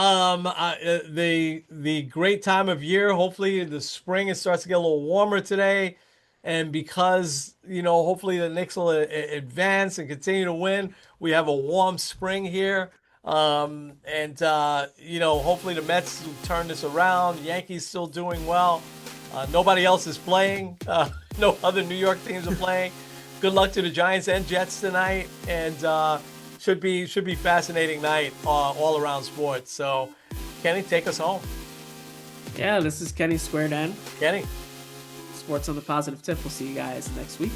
Speaker 1: The great time of year. Hopefully, the spring it starts to get a little warmer today, and because hopefully the Knicks will advance and continue to win. We have a warm spring here, and hopefully the Mets will turn this around. Yankees still doing well. Nobody else is playing. No other New York teams are playing. Good luck to the Giants and Jets tonight, and should be fascinating night all around sports. So, Kenny, take us home.
Speaker 2: Yeah, this is Kenny Squared N.
Speaker 1: Kenny.
Speaker 2: Sports on the Positive Tip. We'll see you guys next week.